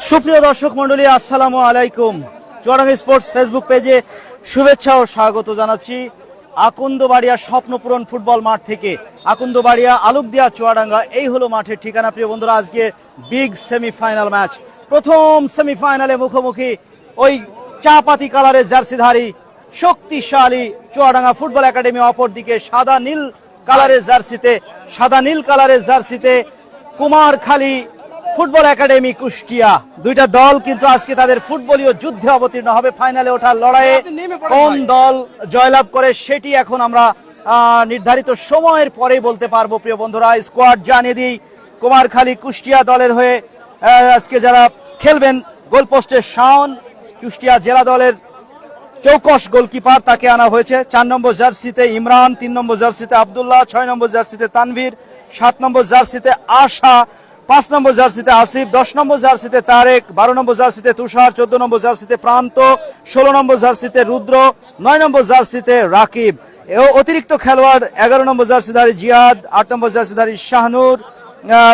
সুপ্রিয় দর্শক মন্ডলী, আসসালামু আলাইকুম। চুয়াডাঙ্গা স্পোর্টস ফেসবুক পেজে শুভেচ্ছা ও স্বাগত জানাচ্ছি আকন্দবাড়িয়া স্বপ্নপূরণ ফুটবল মাঠ থেকে। আকন্দবাড়িয়া আলুকদিয়া চুয়াডাঙ্গা, এই হলো মাঠের ঠিকানা। প্রিয় বন্ধুরা, আজকে বিগ সেমিফাইনাল ম্যাচ। প্রথম সেমিফাইনালে মুখোমুখি ওই চাপাতি কালারের জার্সিধারী শক্তিশালী চুয়াডাঙ্গা ফুটবল একাডেমি, অপরদিকে সাদা নীল কালারের জার্সিতে কুমারখালী ফুটবল একাডেমি কুষ্টিয়া। দুইটা দল কিন্তু আজকে তাদের ফুটবলীয় যুদ্ধে অবতীর্ণ হবে। ফাইনালে ওঠার লড়াইয়ে কোন দল জয়লাভ করে সেটি এখন আমরা নির্ধারিত সময়ের পরেই বলতে পারবো। প্রিয় বন্ধুরা, স্কোয়াড জানিয়ে দিই। কুমারখালী কুষ্টিয়া দলের হয়ে আজকে যারা খেলবেন, গোলপোস্টে শাওন, কুষ্টিয়া জেলা দলের চৌকস গোলকিপার, তাকে আনা হয়েছে। 4 নম্বর জার্সিতে ইমরান, 3 নম্বর জার্সিতে আব্দুল্লাহ, 6 নম্বর জার্সিতে তানভীর, 7 নম্বর জার্সিতে আশা, 5 নম্বর জার্সিতে আসিফ, 10 নম্বর জার্সিতে তারেক, 12 নম্বর জার্সিতে তুষার, 14 নম্বর জার্সিতে প্রান্ত, 16 নম্বর জার্সিতে রুদ্র, 9 নম্বর জার্সিতে রাকিব। অতিরিক্ত খেলোয়াড় 11 নম্বর জার্সিধারী জিয়াদ, 8 নম্বর জার্সিধারী শাহনুর,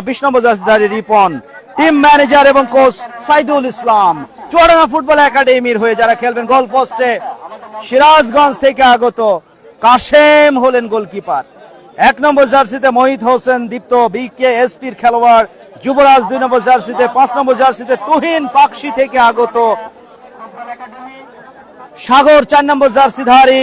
20 নম্বর জার্সিধারী রিপন। টিম ম্যানেজার এবং কোচ সাইদুল ইসলাম। চুয়াডাঙ্গা ফুটবল একাডেমির হয়ে যারা খেলবেন, গোল পোস্টে সিরাজগঞ্জ থেকে আগত কাশেম হলেন গোলকিপার। 1 নম্বর জার্সিতে মহিত হোসেন দীপ্ত, BKSPর খেলোয়াড় যুবরাজ। 2 নম্বর জার্সিতে, 5 নম্বর জার্সিতে তুহিন পাকশি থেকে আগত সাগর। 4 নম্বর জার্সিধারী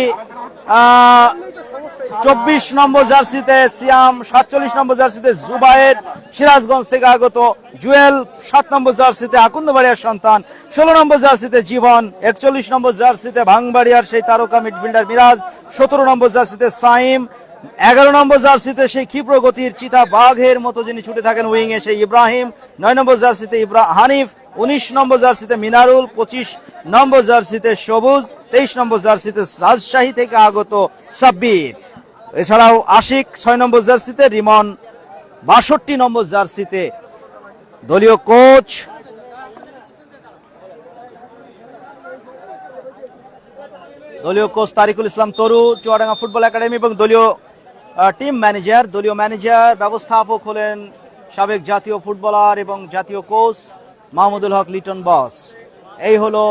24 নম্বর জার্সিতে সিয়াম, 47 নম্বর জার্সিতে জুবায়ের সিরাজগঞ্জ থেকে আগত জুয়েল, 7 নম্বর জার্সিতে আকন্দবাড়িয়ার সন্তান, 16 নম্বর জার্সিতে জীবন, 41 নম্বর জার্সিতে ভাঙবাড়িয়ার সেই তারকা মিডফিল্ডার মিরাজ, 17 নম্বর জার্সিতে সাইম, 11 নম্বর জার্সিতে সেই ক্ষিপ্র গতির চিতা বাঘের মতো যিনি ছুটে থাকেন উইং এ সেই ইব্রাহিম, 9 নম্বর জার্সিতে হানিফ, 19 নম্বর জার্সিতে মিনারুল, 25 নম্বর জার্সিতে সবুজ, 23 নম্বর জার্সিতে রাজশাহী থেকে আগত সাব্বির। এছাড়াও আশিক 6 নম্বর জার্সিতে, রিমন 62 নম্বর জার্সিতে। দলীয় কোচ তারিকুল ইসলাম তরু, চুয়াডাঙ্গা ফুটবল একাডেমি, এবং দলীয় ম্যানেজার ব্যবস্থাপক হলেন সাবেক জাতীয় ফুটবলার এবং জাতীয় কোচ মাহমুদুল হক লিটন বস। এই হলো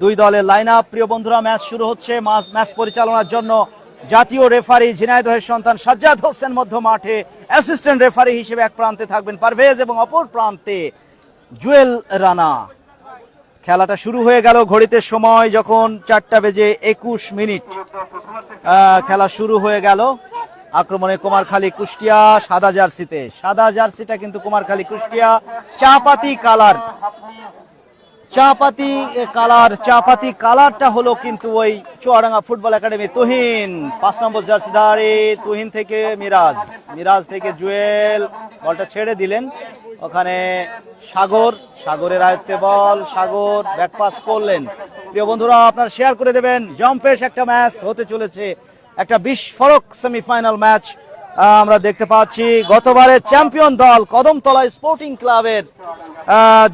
দুই দলের লাইন আপ। প্রিয় বন্ধুরা, ম্যাচ শুরু হচ্ছে। ম্যাচ পরিচালনার জন্য জাতীয় রেফারি ঝিনাইদহের সন্তান সাজ্জাদ হোসেন মধ্য মাঠে, অ্যাসিস্ট্যান্ট রেফারি হিসেবে এক প্রান্তে থাকবেন পারভেজ এবং অপর প্রান্তে জুয়েল রানা। খেলাটা শুরু হয়ে গেল ঘড়িতে সময় যখন 4:21 খেলা শুরু হয়ে গেল। আক্রমণে কুমারখালী কুষ্টিয়া সাদা জার্সিটা কিন্তু কুমারখালী কুষ্টিয়া চাপাতি কালারটা হলো কিন্তু ওই চুয়াডাঙ্গা ফুটবল একাডেমি। তুহিন 5 নম্বর জার্সিধারী, তুহিন থেকে মিরাজ থেকে জুয়েল, বলটা ছেড়ে দিলেন ওখানে সাগরের আয়ত্তে বল, সাগর ব্যাকপাস করলেন। প্রিয় বন্ধুরা, আপনারা শেয়ার করে দেবেন। জম্পেশ একটা ম্যাচ হতে চলেছে, একটা বিস্ফোরক সেমিফাইনাল ম্যাচ আমরা দেখতে পাচ্ছি। গতবারের চ্যাম্পিয়ন দল কদমতলা স্পোর্টিং ক্লাবের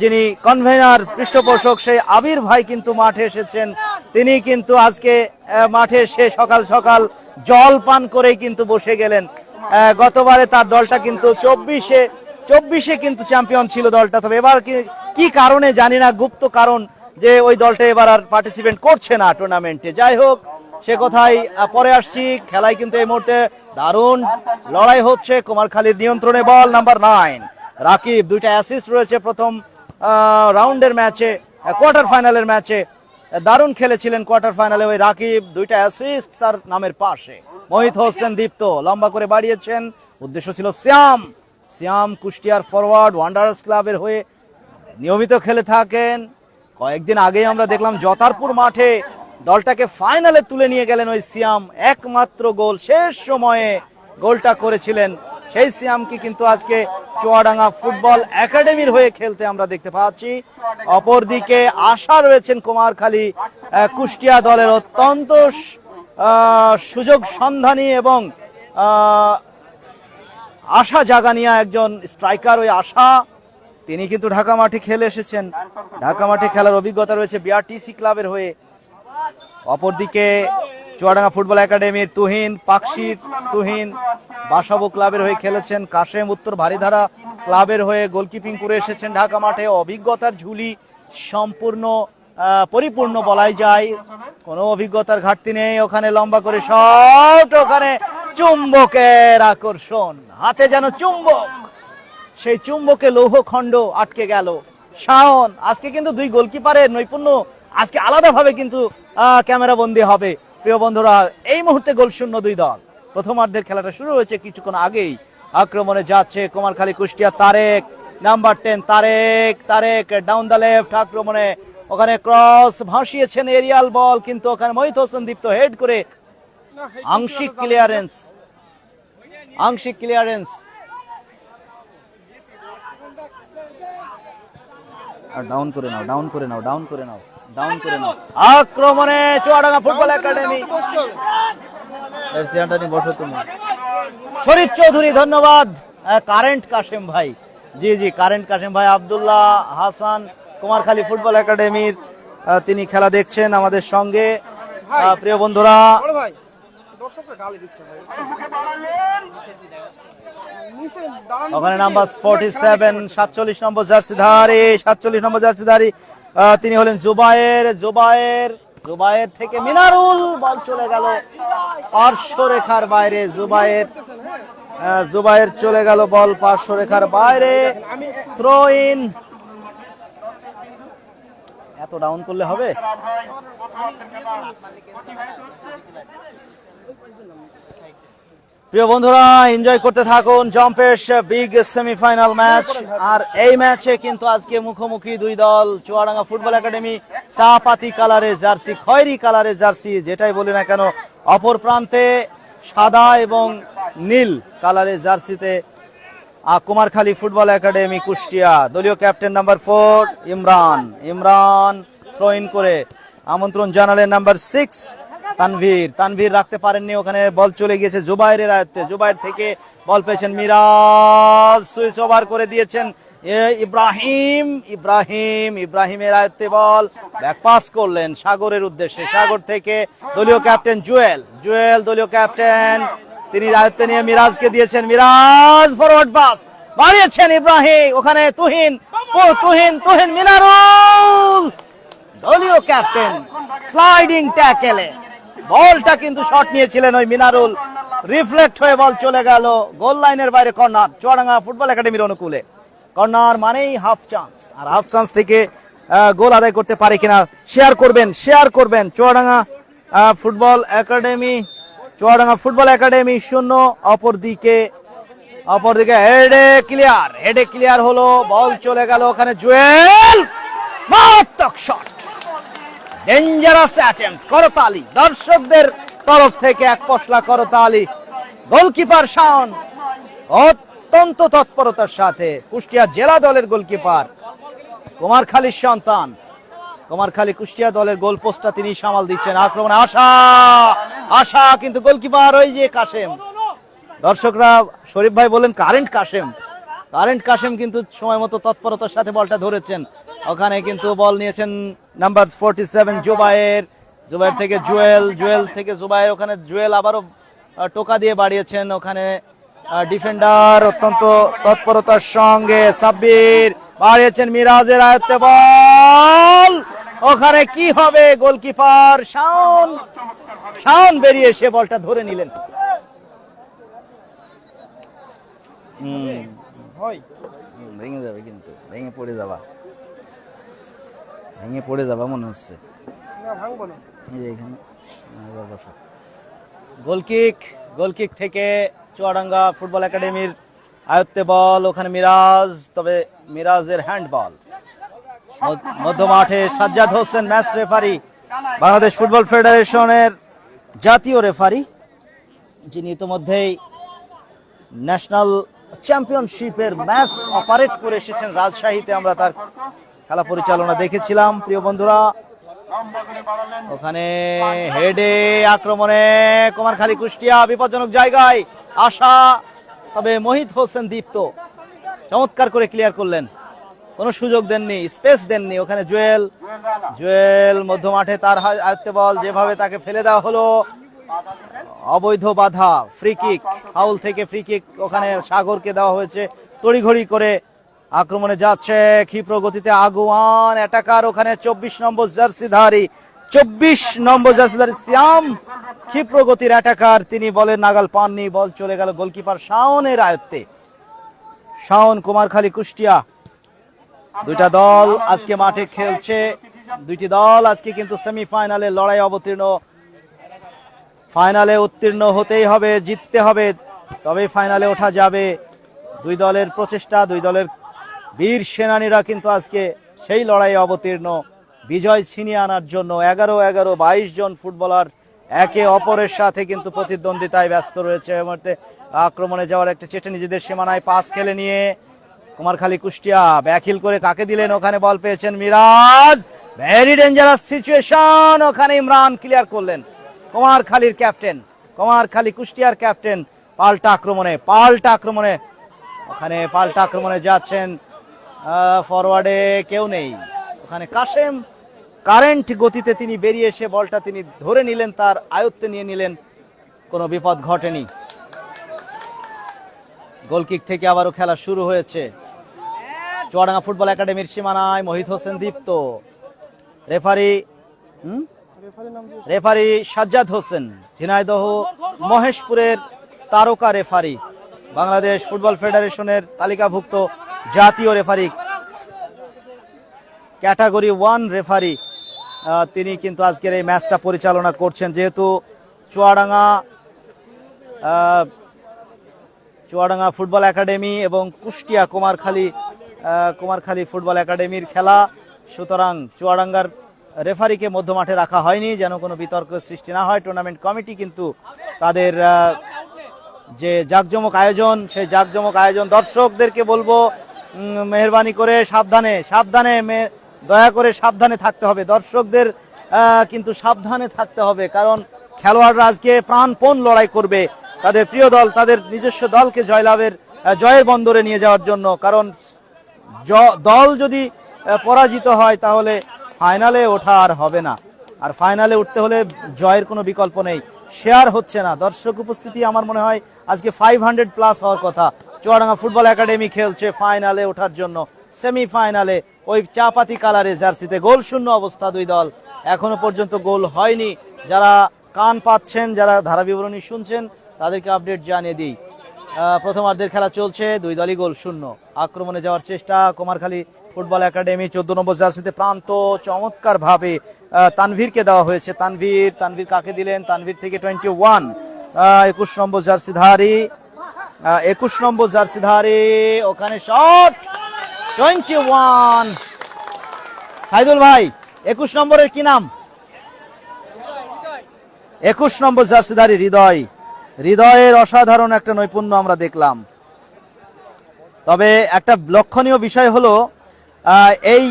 যিনি কনভেনার পৃষ্ঠপোষক সেই আবির ভাই কিন্তু মাঠে এসেছেন। তিনি কিন্তু আজকে মাঠে এসে সকাল সকাল জল পান করেই কিন্তু বসে গেলেন। গতবারে তার দলটা কিন্তু 24-এ কিন্তু চ্যাম্পিয়ন ছিল দলটা। তবে এবার কি কারণে জানি না, গুপ্ত কারণ, যে ওই দলটা এবার আর পার্টিসিপেট করছে না টুর্নামেন্টে। যাই হোক, সে কথাই পরে আসছি। খেলায় কিন্তু এই মুহূর্তে দারুণ লড়াই হচ্ছে। কুমারখালীর নিয়ন্ত্রণে বল, নাম্বার 9 রাকিব। 2টা অ্যাসিস্ট রয়েছে প্রথম রাউন্ডের ম্যাচে, কোয়ার্টার ফাইনালের ম্যাচে দারুণ খেলেছিলেন কোয়ার্টার ফাইনালে ওই রাকিব। 2টা অ্যাসিস্ট তার নামের পাশে। মহিত হোসেন দীপ্ত লম্বা করে বাড়িয়েছেন, উদ্দেশ্য ছিল সিয়াম কুষ্টিয়ার ফরওয়ার্ড, ওয়ান্ডারার্স ক্লাবের হয়ে নিয়মিত খেলে থাকেন। কয়েকদিন আগেই আমরা দেখলাম জতারপুর মাঠে দলটাকে ফাইনালে তুলে নিয়ে গেলেন ওই সিয়াম। একমাত্র গোল শেষ সময়ে গোলটা করেছিলেন সেই সিয়ামকে কিন্তু আজকে চুয়াডাঙ্গা ফুটবল একাডেমির হয়ে খেলতে আমরা দেখতে পাচ্ছি। অপরদিকে আশা রয়েছেন কুমারখালী কুষ্টিয়া দলের অত্যন্ত সুযোগ সন্ধানী এবং আশা জাগানিয়া একজন স্ট্রাইকার। ওই আশা, তিনি কিন্তু ঢাকা মাঠে খেলে এসেছেন, ঢাকা মাঠে খেলার অভিজ্ঞতা রয়েছে BRTC ক্লাবের হয়ে। অপরদিকে চুয়াডাঙ্গা ফুটবল একাডেমির তুহিন পাকশির। তুহিন বাসাবো ক্লাবের হয়ে খেলেছেন। কাশেম উত্তর ভারীধারা ক্লাবের হয়ে গোলকিপিং করে এসেছেন ঢাকা মাঠে। অভিজ্ঞতার ঝুলি সম্পূর্ণ পরিপূর্ণ বলাই যায়, কোনো অভিজ্ঞতার ঘাটতি নেই। ওখানে লম্বা করে শট, ওখানে চুম্বকের আকর্ষণ, হাতে যেন চুম্বক, সেই চুম্বকে লৌহখণ্ড আটকে গেল। শাওন, আজকে কিন্তু দুই গোলকিপারের নৈপুণ্য আজকে আলাদাভাবে কিন্তু ক্যামেরা বন্দি হবে। প্রিয় বন্ধুরা, এই মুহূর্তে গোলশূন্য দুই দল। প্রথমার্ধের খেলাটা শুরু হয়েছে কিছুক্ষণ আগেই। আক্রমণে যাচ্ছে Kumarkhali Kushtia Tarek, number 10 Tarek. Tarek down the left আক্রমণে, ওখানে ক্রস ভাসিয়েছেন, এরিয়াল বল, কিন্তু ওখানে মহিত হোসেন দীপ্ত হেড করে আংশিক ক্লিয়ারেন্স। আংশিক ক্লিয়ারেন্স ডাউন করে নাও, ডাউন করে নাও, ডাউন করে নাও, ডাউন করে নাও। আক্রমণে চুয়াডাঙ্গা ফুটবল একাডেমি। বসো তুমি। শরীফ চৌধুরী, ধন্যবাদ। কারেন্ট কাশেম ভাই, জি জি কারেন্ট কাশেম ভাই। আব্দুল্লাহ হাসান কুমারখালী ফুটবল একাডেমির, তিনি খেলা দেখছেন আমাদের সঙ্গে। প্রিয় বন্ধুরা, ওখানে নাম্বার 47 47 নম্বর জার্সিধারী, 47 নম্বর জার্সিধারী তিনি হলেন জুবায়ের। জুবায়ের, জুবায়ের থেকে মিনারুল, বল চলে গেল পার্শ্ব রেখার বাইরে। জুবায়ের, জুবায়ের চলে গেল বল পার্শ্ব রেখার বাইরে। Throw in. এত ডাউন করলে হবে? প্রিয় বন্ধুরা, এনজয় করতে থাকুন জম্পেশ বিগ সেমিফাইনাল ম্যাচ। আর এই ম্যাচে কিন্তু আজকে মুখোমুখি দুই দল। চুয়াডাঙ্গা ফুটবল একাডেমি চা পাতি কালারের জার্সি, খয়েরি কালারের জার্সি, যেটাই বলি না কেন। অপর প্রান্তে সাদা এবং নীল কালারের জার্সিতে কুমারখালী ফুটবল একাডেমি কুষ্টিয়া। দলীয় captain number 4 Imran. Imran throw in করে আমন্ত্রণ জানালেন নাম্বার 6 তানভীর। তানভীর রাখতে পারেননি, ওখানে বল চলে গিয়েছে জুবাইরের আয়ত্তে। জুবাইর থেকে বল পেয়েছেন মিরাজ, সুইচ ওভার করে দিয়েছেন ইব্রাহিম। ইব্রাহিম, ইব্রাহিমের আয়ত্তে বল, ব্যাক পাস করলেন সাগরের উদ্দেশ্যে। সাগর থেকে দলীয় ক্যাপ্টেন জুয়েল। জুয়েল দলীয় ক্যাপ্টেন, তিনি আয়ত্তে নিয়ে মিরাজকে দিয়েছেন। মিরাজ ফরওয়ার্ড পাস বাড়িয়েছেন ইব্রাহিম, ওখানে তুহিন। তুহিন, তুহিন মিনারুল, দলীয় ক্যাপ্টেন স্লাইডিং ট্যাকেলে বলটা কিন্তু শট নিয়েছিলেন ওই মিনারুল, রিফ্লেক্ট হয়ে বল চলে গেল গোল লাইনের বাইরে। কর্নার চুয়াডাঙ্গা ফুটবল একাডেমির অনুকূলে। কর্নার মানেই হাফ চান্স, আর হাফ চান্স থেকে গোল আদায় করতে পারে কিনা শেয়ার করবেন, শেয়ার করবেন। Chuadanga football academy, Chuadanga football academy 0। অপরদিকে হেডে ক্লিয়ার, হেডে ক্লিয়ার হলো, বল চলে গেল ওখানে জুয়েল, মারাত্মক শট, ডেঞ্জারাস অ্যাটেম্পট। করতালি দর্শকদের তরফ থেকে, এক পশলা করতালি। গোলকিপার শাওন অত্যন্ত তৎপরতার সাথে, কুষ্টিয়া জেলা দলের গোলকিপার, কুমারখালীর সন্তান, কুমারখালী কুষ্টিয়া দলের গোল পোস্টটা তিনি সামাল দিচ্ছেন। আক্রমণে আশা, কিন্তু গোলকিপার ওই যে কাশেম। দর্শকরা শরীফ ভাই বলেন কারেন্ট কাশেম, কারেন্ট কাশেম কিন্তু সময় মতো তৎপরতার সাথে বলটা ধরেছেন। ওখানে কিন্তু বল নিয়েছেন নাম্বার 47 জুবায়ের। জুবায়ের থেকে জুয়েল, জুয়েল থেকে জুবায়ের, ওখানে জুয়েল আবারও টোকা দিয়ে বাড়িয়েছেন। ওখানে ডিফেন্ডার অত্যন্ত তৎপরতার সঙ্গে সাব্বির বাড়িয়েছেন, মিরাজের আয়ত্তে বল, ওখানে কি হবে? গোলকিপার শাওন, শাওন বেরিয়ে এসে বলটা ধরে নিলেন। ভেঙে যাবে, কিন্তু ভেঙে পড়ে যাবা, ভেঙে পড়ে যাবা মনে হচ্ছে। গোলকিক, গোলকিক থেকে চুয়াডাঙ্গা ফুটবল একাডেমির আয়ত্তে বল, ওখানে মিরাজ, তবে মিরাজের হ্যান্ড বল। মধ্য মাঠে Sajjad Hossain match referee, Bangladesh football ফেডারেশনের জাতীয় রেফারি, যিনি ইতিমধ্যেই ন্যাশনাল চ্যাম্পিয়নশিপের ম্যাচ অপারেট করে এসেছেন রাজশাহীতে। আমরা তার খেলা পরিচালনা দেখেছিলাম। প্রিয় বন্ধুরা, ওখানে হেডে আক্রমণে কুমারখালী কুষ্টিয়া বিপজ্জনক জায়গায় আশা, তবে মহিত হোসেন দীপ্ত চমৎকার করে ক্লিয়ার করলেন, কোনো সুযোগ দেননি, স্পেস দেননি। ওখানে জুয়েল, জুয়েল মধ্য মাঠে তার আয়ত্তে বল, যেভাবে তাকে ফেলে দেওয়া হলো অবৈধ বাধা, ফ্রি কিক, ফাউল থেকে ফ্রি কিক ওখানে সাগরকে দেওয়া হয়েছে। তড়িঘড়ি করে আক্রমণে যাচ্ছে ক্ষিপ্র গতিতে আগুয়ান অ্যাটাকার, ওখানে 24 নম্বর জার্সিধারী 24 নম্বর জার্সিধারী শ্যাম ক্ষিপ্র গতির অ্যাটাকার, তিনি বলের নাগাল পাননি, বল চলে গেল গোলকিপার শাওনের আয়ত্তে। শাওন, কুমারখালী, কুষ্টিয়া দুইটা দল আজকে মাঠে খেলছে, দুইটি দল আজকে কিন্তু সেমিফাইনালে লড়াই অবতীর্ণ। ফাইনালে উত্তীর্ণ হতেই হবে, জিততে হবে, তবে ফাইনালে ওঠা যাবে। দুই দলের প্রচেষ্টা, দুই দলের বীর সেনানীরা কিন্তু আজকে সেই লড়াইয়ে অবতীর্ণ বিজয় ছিনিয়ে আনার জন্য। 11-11 22 জন ফুটবলার একে অপরের সাথে কিন্তু প্রতিদ্বন্দ্বিতায় ব্যস্ত রয়েছে। এই মুহূর্তে আক্রমণে যাওয়ার একটা চেষ্টা, নিজেদের সীমানায় পাস খেলে নিয়ে কুমারখালী কুষ্টিয়া ব্যাকহিল করে কাকে দিলেন, ওখানে বল পেয়েছেন মিরাজ, ভেরি ডেঞ্জারাস সিচুয়েশন, ওখানে ইমরান ক্লিয়ার করলেন। কুমারখালীর ক্যাপ্টেন, কুমারখালী কুষ্টিয়ার ক্যাপ্টেন পাল্টা আক্রমণে ওখানে পাল্টা আক্রমণে যাচ্ছেন, ফরওয়ার্ডে কেউ নেই, ওখানে কাশেম কারেন্ট গতিতে তিনি বেরিয়ে এসে বলটা তিনি ধরে নিলেন, তার আয়ত্তে নিয়ে নিলেন, কোনো বিপদ ঘটেনি। গোলকিক থেকে আবারও খেলা শুরু হয়েছে। চুয়াডাঙ্গা ফুটবল একাডেমির সীমানায় মহিত হোসেন দীপ্ত, রেফারি সাজ্জাদ হোসেন, ঝিনাইদহ মহেশপুরের তারকা রেফারি, বাংলাদেশ ফুটবল ফেডারেশনের তালিকাভুক্ত জাতীয় রেফারি, ক্যাটাগরি 1 রেফারি, তিনি কিন্তু আজকের এই ম্যাচটা পরিচালনা করছেন। যেহেতু চুয়াডাঙ্গা ফুটবল একাডেমি এবং কুষ্টিয়া কুমারখালী ফুটবল একাডেমির খেলা, সুতরাং চুয়াডাঙ্গার রেফারিকে মধ্যমাঠে রাখা হয়নি যেন কোনো বিতর্ক সৃষ্টি না হয়। টুর্নামেন্ট কমিটি কিন্তু তাদের যে জাঁকজমক আয়োজন, সেই জাঁকজমক আয়োজন দর্শকদেরকে বলবো মেহরবানি করে সাবধানে দয়া করে সাবধানে থাকতে হবে, দর্শকদের কিন্তু সাবধানে থাকতে হবে, কারণ খেলোয়াড়রা আজকে প্রাণপণ লড়াই করবে তাদের প্রিয় দল, তাদের নিজস্ব দলকে জয়ের বন্দরে নিয়ে যাওয়ার জন্য। কারণ দল যদি পরাজিত হয় তাহলে ফাইনালে ওঠা আর হবে না, আর ফাইনালে উঠতে হলে জয়ের কোনো বিকল্প নেই, শেয়ার হচ্ছে না। দর্শক উপস্থিতি আমার মনে হয় আজকে 500+ হওয়ার কথা। চুয়াডাঙ্গা ফুটবল একাডেমি খেলছে ফাইনালে ওঠার জন্য, সেমিফাইনালে ওই চাপাতি কালারে জার্সিতে। গোল শূন্য অবস্থা, দুই দল এখনো পর্যন্ত গোল হয়নি। যারা কান পাচ্ছেন, যারা ধারা বিবরণী শুনছেন, তাদেরকে আপডেট জানিয়ে দিই। প্রথমার্ধের খেলা চলছে, দুই দলই গোল শূন্য। আক্রমণে যাওয়ার চেষ্টা কুমারখালী ফুটবল একাডেমি, 14 নম্বর জার্সিতে প্রান্ত চমৎকার ভাবে তানভীরকে দেওয়া হয়েছে। তানভীর কাকে দিলেন, তানভীর থেকে 21 21 নম্বর জার্সিধারী, ওখানে শট 21। সাইদুল ভাই, 21 নম্বরের কি নাম? 21 নম্বর জার্সিধারী হৃদয়ের অসাধারণ একটা নৈপুণ্য আমরা দেখলাম। তবে একটা লক্ষণীয় বিষয় হলো এই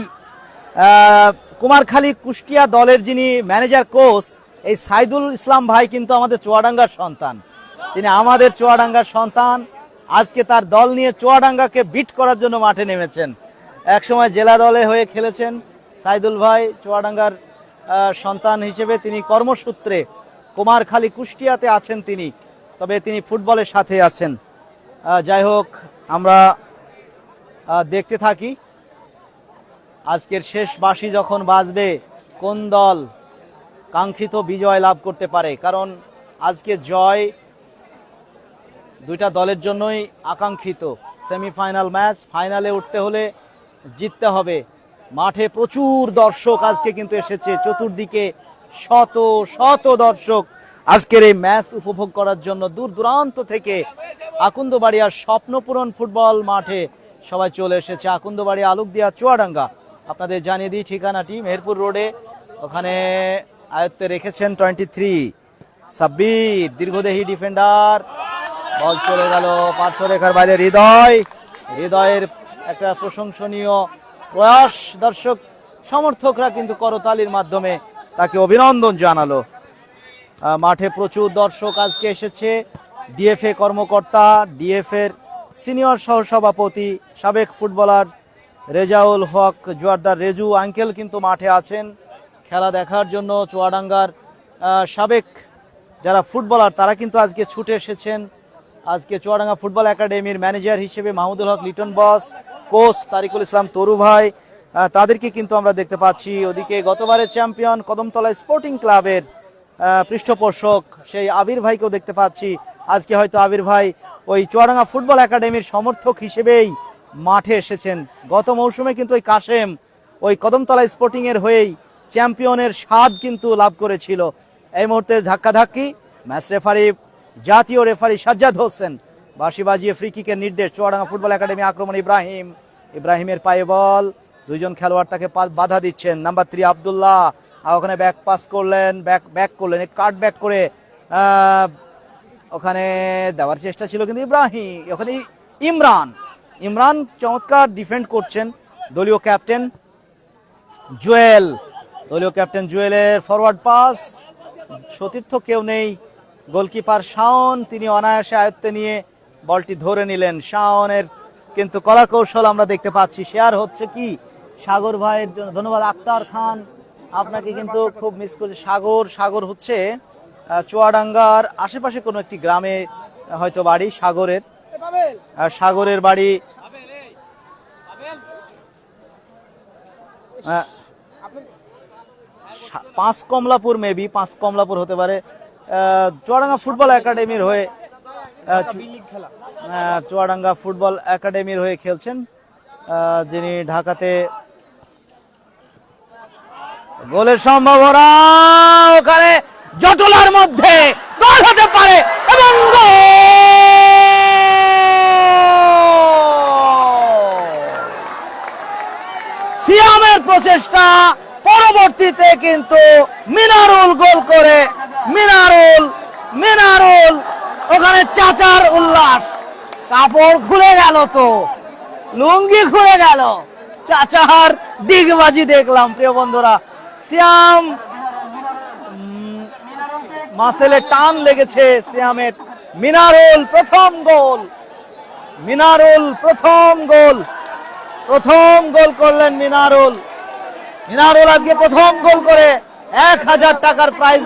কুমারখালী কুষ্টিয়া দলের যিনি ম্যানেজার কোচ, এই সাইদুল ইসলাম ভাই কিন্তু আমাদের চুয়াডাঙ্গার সন্তান, তিনি আমাদের চুয়াডাঙ্গার সন্তান। আজকে তার দল নিয়ে চুয়াডাঙ্গাকে বিট করার জন্য মাঠে নেমেছেন। একসময় জেলা দলে হয়ে খেলেছেন সাইদুল ভাই, চুয়াডাঙ্গার সন্তান হিসেবে তিনি কর্মসূত্রে কুমারখালী কুষ্টিয়াতে আছেন তিনি, তবে তিনি ফুটবলের সাথে আছেন। যাই হোক, আমরা দেখতে থাকি আজকের শেষ বাঁশি যখন বাজবে কোন দল কাঙ্ক্ষিত বিজয় লাভ করতে পারে, কারণ আজকে জয় দুইটা দলের জন্যই আকাঙ্ক্ষিত। সেমিফাইনাল ম্যাচ, ফাইনালে উঠতে হলে জিততে হবে। মাঠে প্রচুর দর্শক আজকে কিন্তু এসেছে, চতুর্দিকে শত শত দর্শক আজকের এই ম্যাচ উপভোগ করার জন্য দূর দূরান্ত থেকে আকুন্দবাড়িয়ার স্বপ্নপূরণ ফুটবল মাঠে সবাই চলে এসেছে। আকুন্দবাড়িয়া আলুকদিয়া চুয়াডাঙ্গা, আপনাদের জানিয়ে দিই ঠিকানাটি মেহেরপুর রোডে, ওখানে আয়ত্তে রেখেছেন 23 সাব্বির, দীর্ঘদেহী ডিফেন্ডার, বল চলে গেল পার্শ্বরেখার বাইরে। হৃদয়ের একটা প্রশংসনীয় প্রয়াস, দর্শক সমর্থকরা কিন্তু করতালির মাধ্যমে তাকে অভিনন্দন জানালো। মাঠে প্রচুর দর্শক আজকে এসেছে। ডিএফএ কর্মকর্তা, ডিএফএর সিনিয়র সহসভাপতি, সাবেক ফুটবলার রেজাউল হক জোয়ারদার রেজু আঙ্কেল কিন্তু মাঠে আছেন খেলা দেখার জন্য। চুয়াডাঙ্গার সাবেক যারা ফুটবলার তারা কিন্তু আজকে ছুটে এসেছেন। আজকে চুয়াডাঙ্গা ফুটবল একাডেমির ম্যানেজার হিসেবে মাহমুদুল হক লিটন বস, কোচ তারিকুল ইসলাম তরু ভাই, তাদেরকে কিন্তু আমরা দেখতে পাচ্ছি। ওদিকে গতবারের চ্যাম্পিয়ন কদমতলা স্পোর্টিং ক্লাবের পৃষ্ঠপোষক সেই আবির ভাইকেও দেখতে পাচ্ছি। আজকে হয়তো আবির ভাই ওই চুয়াডাঙ্গা ফুটবল একাডেমির সমর্থক হিসেবেই মাঠে এসেছেন। গত মৌসুমে কিন্তু ওই কাশেম ওই কদমতলা স্পোর্টিং এর হয়েই চ্যাম্পিয়নের স্বাদ কিন্তু লাভ করেছিল। এই মুহূর্তে ধাক্কাধাক্কি, ম্যাচ রেফারি জাতীয় রেফারি সাজ্জাদ হোসেন, বাঁশি বাজিয়ে ফ্রি কিকের নির্দেশ। চুয়াডাঙ্গা ফুটবল একাডেমি আক্রমণ ইব্রাহিমের পায়ে বল, দুইজন খেলোয়াড় তাকে বাধা দিচ্ছেন। নাম্বার 3 আব্দুল্লাহ ওখানে ব্যাক পাস করলেন, ব্যাক করলেন, কাট ব্যাক করে ওখানে দেওয়ার চেষ্টা ছিল কিন্তু ওখানে ইমরান চমৎকার ডিফেন্ড করছেন। দলীয় ক্যাপ্টেন জুয়েলের ফরওয়ার্ড পাস, সতীর্থ কেউ নেই, গোলকিপার শাওন তিনি অনায়াসে আয়ত্তে নিয়ে বলটি ধরে নিলেন। শাওনের কিন্তু কলা কৌশল আমরা দেখতে পাচ্ছি। শেয়ার হচ্ছে কি সাগর ভাইয়ের জন্য ধন্যবাদ। আক্তার খান আপনাকে কিন্তু খুব মিস করছে। সাগর হচ্ছে চুয়াডাঙ্গার আশেপাশে কোনো একটি গ্রামে হয়তো বাড়ি সাগরের বাড়ি। পাঁচ কমলাপুর হতে পারে। চুয়াডাঙ্গা ফুটবল একাডেমির হয়ে খেলছেন যিনি ঢাকাতে। গোলের সম্ভাবনা ওখানে জটলার মধ্যে গোল হতে পারে এবং সিয়ামের প্রচেষ্টা, পরবর্তীতে কিন্তু মিনারুল গোল করে। মিনারুল ওখানে চাচার উল্লাস, কাপড় খুলে গেল, তো লুঙ্গি খুলে গেল, চাচার দিগবাজি দেখলাম প্রিয় বন্ধুরা। সিয়াম মাসেলে টান লেগেছে সিয়ামের। মিনারুল প্রথম গোল করলেন মিনারুল আজকে প্রথম গোল করে 1000 টাকার প্রাইজ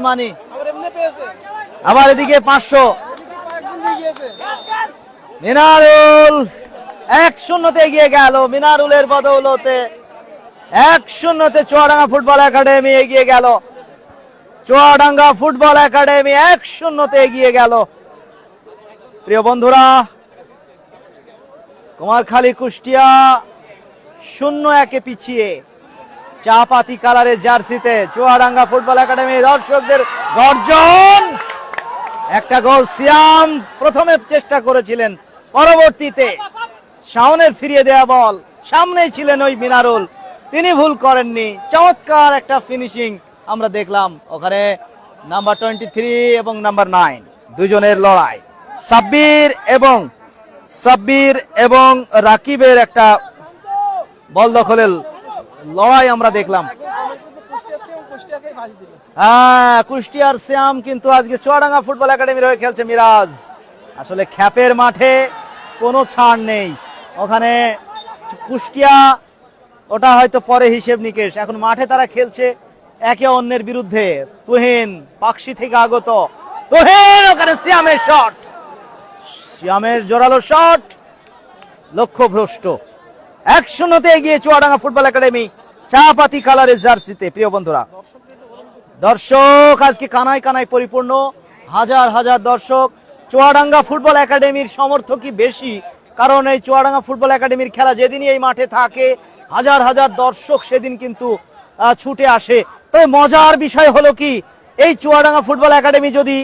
মানি। আবার এদিকে 500। মিনারুল 1-0 এগিয়ে গেল। মিনারুলের বদৌলতে 1-0 চুয়াডাঙ্গা ফুটবল একাডেমি এগিয়ে গেল। 1-0 এগিয়ে গেল। প্রিয় বন্ধুরা, কুমারখালী কুষ্টিয়া 0-1 পিছিয়ে চা পাতি কালারের জার্সিতে চুয়াডাঙ্গা ফুটবল একাডেমি দর্শকদের গর্জন। একটা গোল সিয়াম প্রথমে চেষ্টা করেছিলেন, পরবর্তীতে শাওনের ফিরিয়ে দেয়া বল, সামনেই ছিলেন ওই মিনারুল, তিনি ভুল করেননি। চমৎকার একটা ফিনিশিং আমরা দেখলাম ওখানে। নাম্বার 23 এবং নাম্বার 9 দুজনের লড়াই, সাব্বির এবং রাকিবের একটা বল দখলের লড়াই আমরা দেখলাম। কুষ্টিয়ার শ্যাম কিন্তু আজকে চুয়াডাঙ্গা ফুটবল একাডেমির হয়ে খেলছে। মিরাজ আসলে খ্যাপের মাঠে কোনো ছাড় নেই ওখানে। কুষ্টিয়া ওটা হয়তো পরে হিসেব নিকেশ, এখন মাঠে তারা খেলছে একে অন্যের বিরুদ্ধে। তুহিন পাকশি থেকে আগত, ওখানে সিয়ামের জোরালো শট, লক্ষ্যভ্রষ্ট। 1-0 এগিয়ে চুয়াডাঙ্গা ফুটবল একাডেমি চা পাতি কালারের জার্সিতে। প্রিয় বন্ধুরা, দর্শক আজকে কানায় কানায় পরিপূর্ণ, হাজার দর্শক। চুয়াডাঙ্গা ফুটবল একাডেমির সমর্থকই বেশি, কারণ এই চুয়াডাঙ্গা ফুটবল একাডেমির খেলা যেদিনই এই মাঠে থাকে হাজার দর্শক সেদিন কিন্তু ছুটে আসে। তবে মজার বিষয় হলো কি, এই চুয়াডাঙ্গা ফুটবল একাডেমি যদি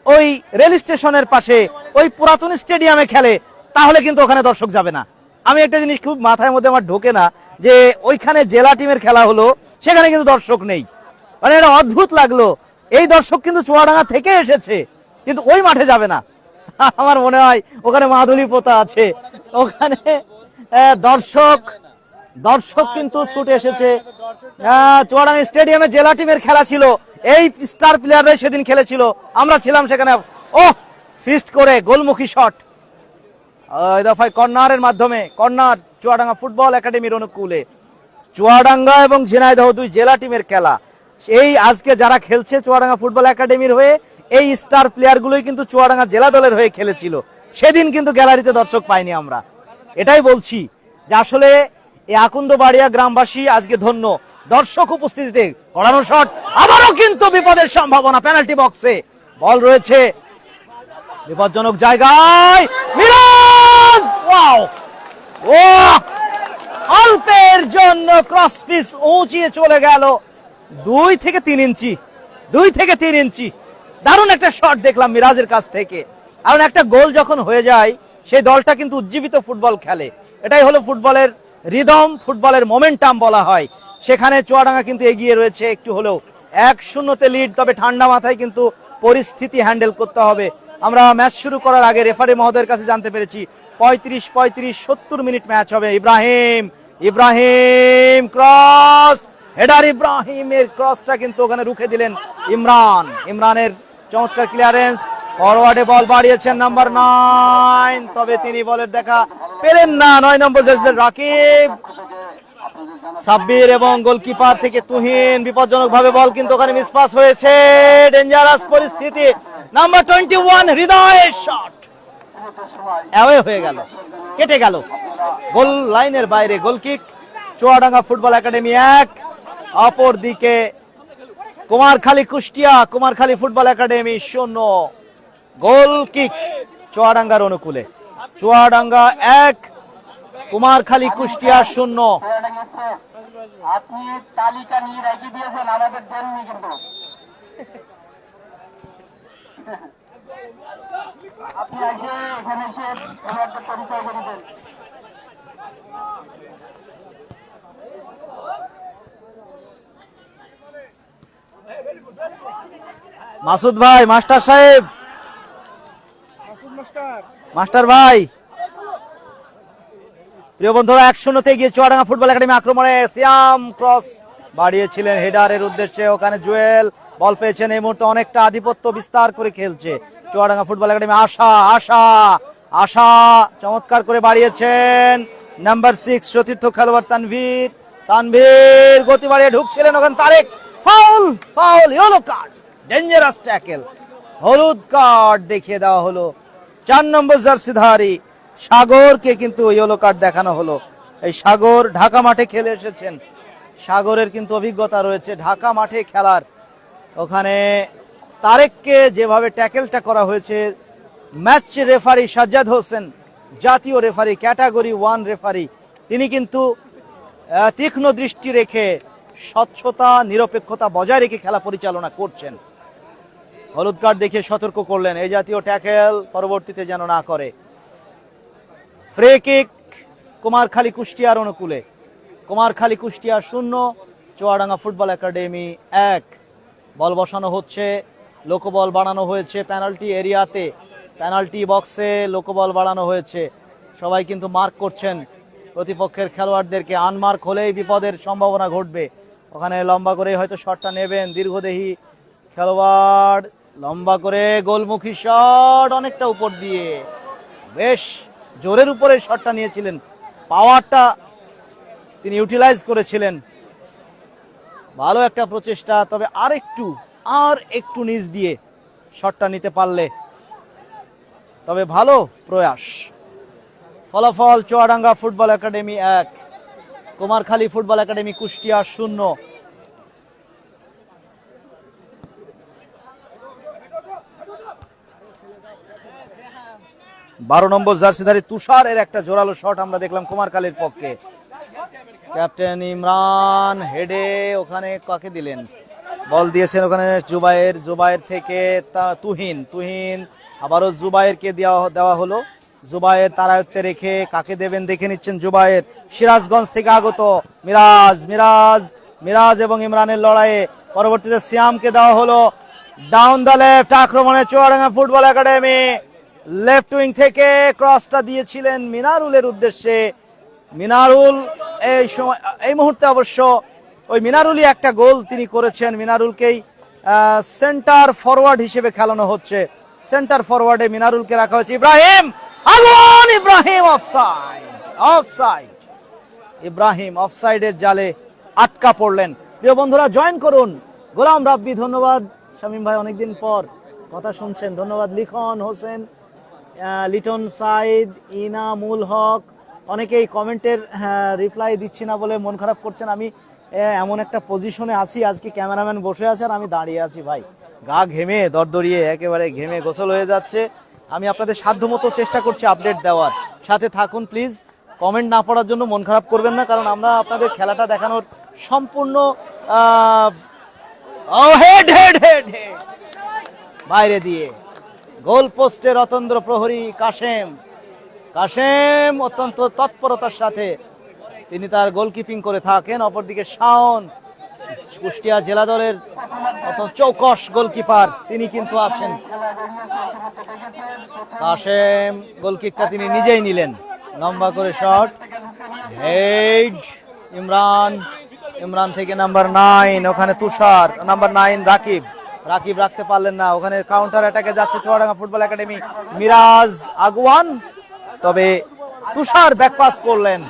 ওই রেল স্টেশনের পাশে ওই পুরাতন স্টেডিয়ামে খেলে তাহলে কিন্তু ওখানে দর্শক যাবে না। আমি একটা জিনিস খুব মাথায় মধ্যে আমার ঢোকে না, যে ওইখানে জেলা টিমের খেলা হলো সেখানে কিন্তু দর্শক নেই। মানে এটা অদ্ভুত লাগলো। এই দর্শক কিন্তু চুয়াডাঙ্গা থেকে এসেছে, কিন্তু ওই মাঠে যাবে না। আমার মনে হয় ওখানে মাদুলি পোতা আছে, ওখানে দর্শক কিন্তু ছুটে এসেছে। চুয়াডাঙ্গা স্টেডিয়ামে জেলা টিমের খেলা ছিল, এই স্টার প্লেয়াররাই সেদিন খেলেছিল, আমরা ছিলাম সেখানে। ফিস্ট করে গোলমুখী শট, এই দফায় কর্নারের মাধ্যমে কর্নার চুয়াডাঙ্গা ফুটবল একাডেমির অনুকূলে। চুয়াডাঙ্গা এবং ঝিনাইদহ দুই জেলা টিমের খেলা। এই আজকে যারা খেলছে চুয়াডাঙ্গা ফুটবল একাডেমির হয়ে, এই স্টার প্লেয়ারগুলোই কিন্তু চুয়াডাঙ্গা জেলা দলের হয়ে খেলেছিল। সেদিন কিন্তু গ্যালারিতে দর্শক পাইনি আমরা। এটাই বলছি যে আসলে এই আকন্দবাড়িয়া গ্রামবাসী আজকে ধন্য দর্শক উপস্থিতিতে। কড়ানো শট, আবারও কিন্তু বিপদের সম্ভাবনা। পেনাল্টি বক্সে বল রয়েছে বিপজ্জনক জায়গায়, মিরাজ ওয়াও, ও অল্পের জন্য ক্রস পিস উঁচিয়ে চলে গেল 2 থেকে 3 ইঞ্চি, 2 থেকে 3 ইঞ্চি। দারুণ একটা শট দেখলাম মিরাজের কাছ থেকে। কারণ একটা গোল যখন হয়ে যায় সেই দলটা কিন্তু উজ্জীবিত ফুটবল খেলে। এটাই হলো ফুটবলের রিদম, ফুটবলের মোমেন্টাম বলা হয়। সেখানে চুয়াডাঙ্গা কিন্তু এগিয়ে রয়েছে একটু হলেও, 1-0 লিড। তবে ঠান্ডা মাথায় কিন্তু পরিস্থিতি হ্যান্ডেল করতে হবে। আমরা ম্যাচ শুরু করার আগে রেফারি মহোদয়ের কাছে জানতে পেরেছি 35-70 মিনিট ম্যাচ হবে। ইব্রাহিম ক্রস, হেডার ইব্রাহিমের ক্রসটা কিন্তু ওখানে রুখে দিলেন ইমরানের চমৎকার ক্লিয়ারেন্স। ফরওয়ার্ডে বল বাড়িয়েছেন নাম্বার 9, তবে তিনি বলের দেখা পেলেন না। 9 নম্বর জার্সির রাকিব, সাব্বির এবং গোলকিপার থেকে তুহিন। বিপজ্জনক ভাবে বল কিন্তু ওখানে মিসপাস হয়েছে। ডেঞ্জারাস পরিস্থিতি। নাম্বার 21 হৃদয়ের শট অ্যাওয়ে হয়ে গেল, কেটে গেল গোল লাইনের বাইরে। গোলকিক চুয়াডাঙ্গা ফুটবল একাডেমি 1, অপর দিকে কুমারখালী ফুটবল একাডেমি 0। গোল কিক চুয়াডাঙ্গার অনুকূলে। চুয়াডাঙ্গা 1, কুমারখালী কুষ্টিয়া 0। আপনি তালিকা নিয়ে রেখে দিয়েছেন, আমাদের দেননি কিন্তু। আপনি এখানে এসে একটা পরিচয় করে দেন। মাসুদ ভাই, মাস্টার সাহেব, মাস্টার ভাই, প্রিয় বন্ধুরা, 1-0 গিয়ে চুয়াডাঙ্গা ফুটবল একাডেমি আক্রমণে। সিয়াম ক্রস বাড়িয়েছিলেন হেডারের উদ্দেশ্যে, ওখানে জুয়েল বল পেয়েছেন। এই মুহূর্তে অনেকটা আধিপত্য বিস্তার করে খেলছে চুয়াডাঙ্গা ফুটবল একাডেমি। আশা চমৎকার করে বাড়িয়েছেন। নাম্বার 6 সতীর্থ খেলোয়াড় তানভীর গতি বাড়িয়ে ঢুকছিলেন ওখানে। Tarek, foul, yellow card, dangerous tackle, হলুদ কার্ড দেখিয়ে দেওয়া হলো 4 নম্বর জার্সিধারী সাগরকে কিন্তু ইয়েলো কার্ড দেখানো হলো। এই সাগর ঢাকা মাঠে খেলে এসেছেন, সাগরের কিন্তু অভিজ্ঞতা রয়েছে ঢাকা মাঠে খেলার। ওখানে তারেককে যেভাবে ট্যাকেলটা করা হয়েছে, ম্যাচ রেফারি সাজ্জাদ হোসেন, জাতীয় রেফারি, ক্যাটাগরি 1 রেফারি, তিনি কিন্তু তীক্ষ্ণ দৃষ্টি রেখে স্বচ্ছতা নিরপেক্ষতা বজায় রেখে খেলা পরিচালনা করছেন। হলুদ কার্ড দেখিয়ে সতর্ক করলেন এই জাতীয় ট্যাকেল পরবর্তীতে যেন না করে। ফ্রি কিক কুমারখালী কুষ্টিয়ার অনুকূলে। Kumarkhali Kushtia 0, Chuadanga football academy 1। বল বসানো হচ্ছে, লোকবল বাড়ানো হয়েছে পেনাল্টি এরিয়াতে, পেনাল্টি বক্সে লোকবল বাড়ানো হয়েছে। সবাই কিন্তু মার্ক করছেন প্রতিপক্ষের খেলোয়াড়দেরকে। আনমার্ক হলেই বিপদের সম্ভাবনা ঘটবে। ওখানে লম্বা করে হয়তো শটটা নেবেন দীর্ঘদেহী খেলোয়াড়, লম্বা করে গোলমুখী শট, অনেকটা উপর দিয়ে, বেশ জোরের উপরে শটটা নিয়েছিলেন, পাওয়ারটা তিনি ইউটিলাইজ করেছিলেন। ভালো একটা প্রচেষ্টা, তবে আর একটু নিচ দিয়ে শটটা নিতে পারলে, তবে ভালো প্রয়াস। ফলাফল Chuadanga football academy 1, Kumarkhali football academy Kushtia 0। বারো নম্বর জার্সিধারী তুষারের একটা জোরালো শট আমরা দেখলাম কুমারখালীর পক্ষে। ক্যাপ্টেন ইমরান হেডে ওখানে কাকে দিলেন, বল দিয়েছেন ওখানে জুবায়ের থেকে তুহিন, আবারও জুবায়েরকে দেওয়া হলো। জুবায়ের তার আয়ত্তে রেখে কাকে দেবেন দেখে নিচ্ছেন জুবায়ের। সিরাজগঞ্জ থেকে আগত মিরাজ এবং ইমরানের লড়াইয়ে পরবর্তীতে সিয়ামকে দেওয়া হলো। ডাউন দ্য লেফট আক্রমণে Chuadanga football academy. Left wing থেকে ক্রসটা দিয়েছিলেন মিনারুলের উদ্দেশ্যে। মিনারুল এই মুহূর্তে অবশ্য ওই মিনারুলই একটা গোল তিনি করেছেন। মিনারুলকেই সেন্টার ফরওয়ার্ড হিসেবে খেলানো হচ্ছে। সেন্টার ফরওয়ার্ডে মিনারুলকে রাখা হয়েছে। ইব্রাহিম আগুন, ইব্রাহিম অফসাইড, অফসাইড। ইব্রাহিম অফসাইডের জালে আটকা পড়লেন। প্রিয় বন্ধুরা, জয়েন করুন। গোলাম রাব্বি, ধন্যবাদ। শামীম ভাই, অনেকদিন পর কথা শুনছেন, ধন্যবাদ। লিখন হোসেন, লিটন সাইদ, ইনামুল হক, অনেকেই কমেন্টের রিপ্লাই দিচ্ছি না বলে মন খারাপ করছেন। আমি এমন একটা পজিশনে আছি, আজকে ক্যামেরাম্যান বসে আছে আর আমি দাঁড়িয়ে আছি ভাই, গা ঘেমে দরদরিয়ে একেবারে ঘেমে গোসল হয়ে যাচ্ছে। আমি আপনাদের সাধ্যমতো চেষ্টা করছি আপডেট দেওয়ার, সাথে থাকুন প্লিজ। কমেন্ট না পড়ার জন্য মন খারাপ করবেন না, কারণ আমরা আপনাদের খেলাটা দেখানোর সম্পূর্ণ হেড হেড হেড হেড বাইরে দিয়ে গোল পোস্টে রতন্দ্র প্রহরী কাশেম। কাশেম অত্যন্ত তৎপরতার সাথে তিনি তার গোলকিপিং করে থাকেন। অপরদিকে শাওন, কুষ্টিয়া জেলা দলের চৌকস গোলকিপার, তিনি কিন্তু আছেন। কাশেম গোলকিকটা তিনি নিজেই নিলেন, লম্বা করে শট, হেড। ইমরান, ইমরান থেকে নাম্বার 9, ওখানে তুষার, নাম্বার 9 রাকিব, রাকিব রাখতে পারলেন না। ওখানে কাউন্টার অ্যাটাকে যাচ্ছে চুয়াডাঙ্গা ফুটবল একাডেমি, মিরাজ আগুয়ান, তবে তুষার ব্যাকপাস করলেন,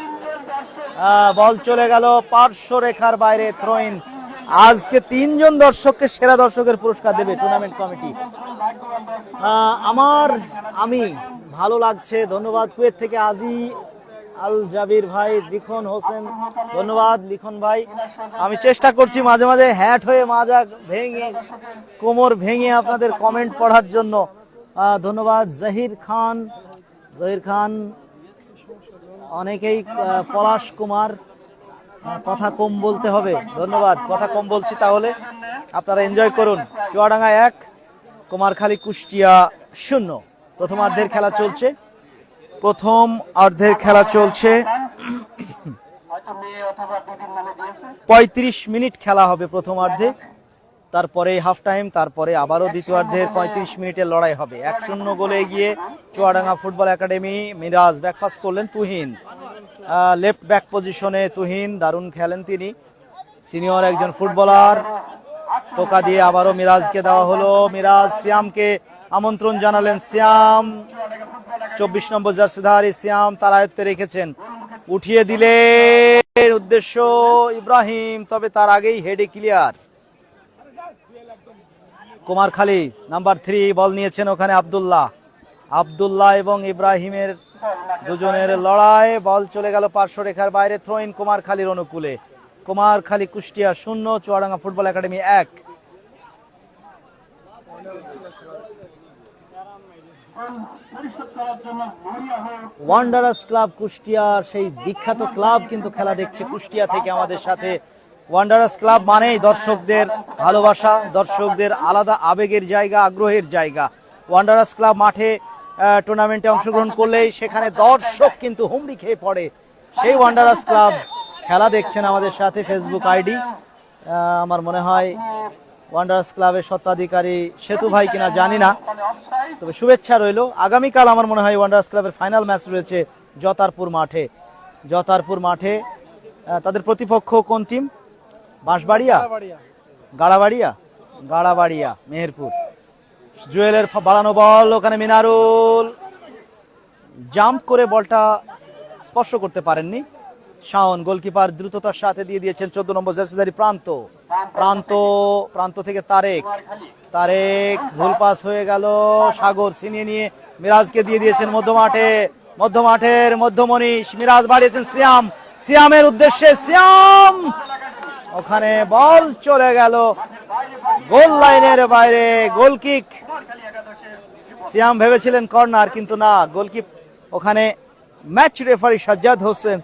বল চলে গেল পার্শ্ব রেখার বাইরে, থ্রোইন। আজকে 3 জন দর্শককে সেরা দর্শকের পুরস্কার দেবে টুর্নামেন্ট কমিটি। আমি ভালো লাগছে, ধন্যবাদ। কুয়েত থেকে আজি আল জাবির ভাই, লিখন হোসেন, ধন্যবাদ লিখন ভাই। আমি চেষ্টা করছি মাঝে মাঝে হ্যাট হয়ে মাজা ভেঙে কোমর ভেঙে আপনাদের কমেন্ট পড়ার জন্য। ধন্যবাদ। জহির খান, জহির খান, অনেকেই পলাশ কুমার, কথা কম বলতে হবে, ধন্যবাদ। কথা কম বলছি, তাহলে আপনারা এনজয় করুন। চুয়াডাঙ্গা 1, কুমারখালী কুষ্টিয়া 0। প্রথমার্ধের খেলা চলছে, প্রথম অর্ধের খেলা চলছে। 35 মিনিট খেলা হবে প্রথমার্ধে, তারপরে হাফ টাইম, তারপরে আবারও দ্বিতীয়ার্ধের 35 মিনিটের লড়াই হবে। 1-0 গোলে এগিয়ে Chuadanga football academy. Miraj back pass করলেন, তুহিন লেফট ব্যাক পজিশনে, তুহিন দারুণ খেলেন তিনি, সিনিয়র একজন ফুটবলার। টোকা দিয়ে আবারও মিরাজকে দেওয়া হলো, মিরাজ সিয়ামকে আমন্ত্রণ জানালেন। সিয়াম, 24 নম্বর জার্সিধারী সিয়াম তার আয়ত্তে রেখেছেন, উঠিয়ে দিলেন উদ্দেশ্য ইব্রাহিম, তবে তার আগেই হেডে ক্লিয়ার। কুমারখালী নাম্বার 3 বল নিয়েছেন, ওখানে আব্দুল্লাহ, আব্দুল্লাহ এবং ইব্রাহিমের দুজনের লড়াই, বল চলে গেল পার্শ্ব রেখার বাইরে, থ্রোইন কুমারখালীর অনুকূলে। Kumarkhali Kushtia 0, Chuadanga football academy 1। Wanderers club Kushtia, সেই বিখ্যাত ক্লাব কিন্তু খেলা দেখছে কুষ্টিয়া থেকে আমাদের সাথে। ওয়ান্ডারার্স ক্লাব মানেই দর্শকদের ভালোবাসা, দর্শকদের আলাদা আবেগের জায়গা, আগ্রহের জায়গা। ওয়ান্ডারার্স ক্লাব মাঠে টুর্নামেন্টে অংশগ্রহণ করলেই সেখানে দর্শক কিন্তু হুমড়ি খেয়ে পড়ে। সেই ওয়ান্ডারার্স ক্লাব খেলা দেখছেন আমাদের সাথে, ফেসবুক আইডি। আমার মনে হয় ওয়ান্ডারার্স ক্লাবের স্বত্বাধিকারী সেতু ভাই কিনা জানি না, তবে শুভেচ্ছা রইল। আগামীকাল আমার মনে হয় ওয়ান্ডারার্স ক্লাবের ফাইনাল ম্যাচ রয়েছে জতারপুর মাঠে। জতারপুর মাঠে তাদের প্রতিপক্ষ কোন টিম? বাঁশবাড়িয়া, গাড়াবাড়িয়া, গাড়াবাড়িয়া, মেহেরপুর। জুয়েলের বাড়ানো বল, ওখানে মিনারুল জাম্প করে বলটা স্পর্শ করতে পারেননি। শাওন গোলকিপার দ্রুততার সাথে দিয়ে দিয়েছেন 14 নম্বর জার্সিধারী প্রান্ত, প্রান্ত, প্রান্ত থেকে তারেক, তারেক ভুল পাস হয়ে গেল। সাগর ছিনিয়ে নিয়ে মিরাজকে দিয়ে দিয়েছেন মধ্যমাঠে, মধ্যমাঠের মধ্যমনীষ মিরাজ বাড়িয়েছেন সিয়াম, সিয়ামের উদ্দেশ্যে সিয়াম, ওখানে বল চলে গেল গোল লাইনের বাইরে, গোলকিক। সিয়াম ভেবেছিলেন কর্নার, কিন্তু না, গোলকিপ। ওখানে ম্যাচ রেফারি সাজ্জাদ হোসেন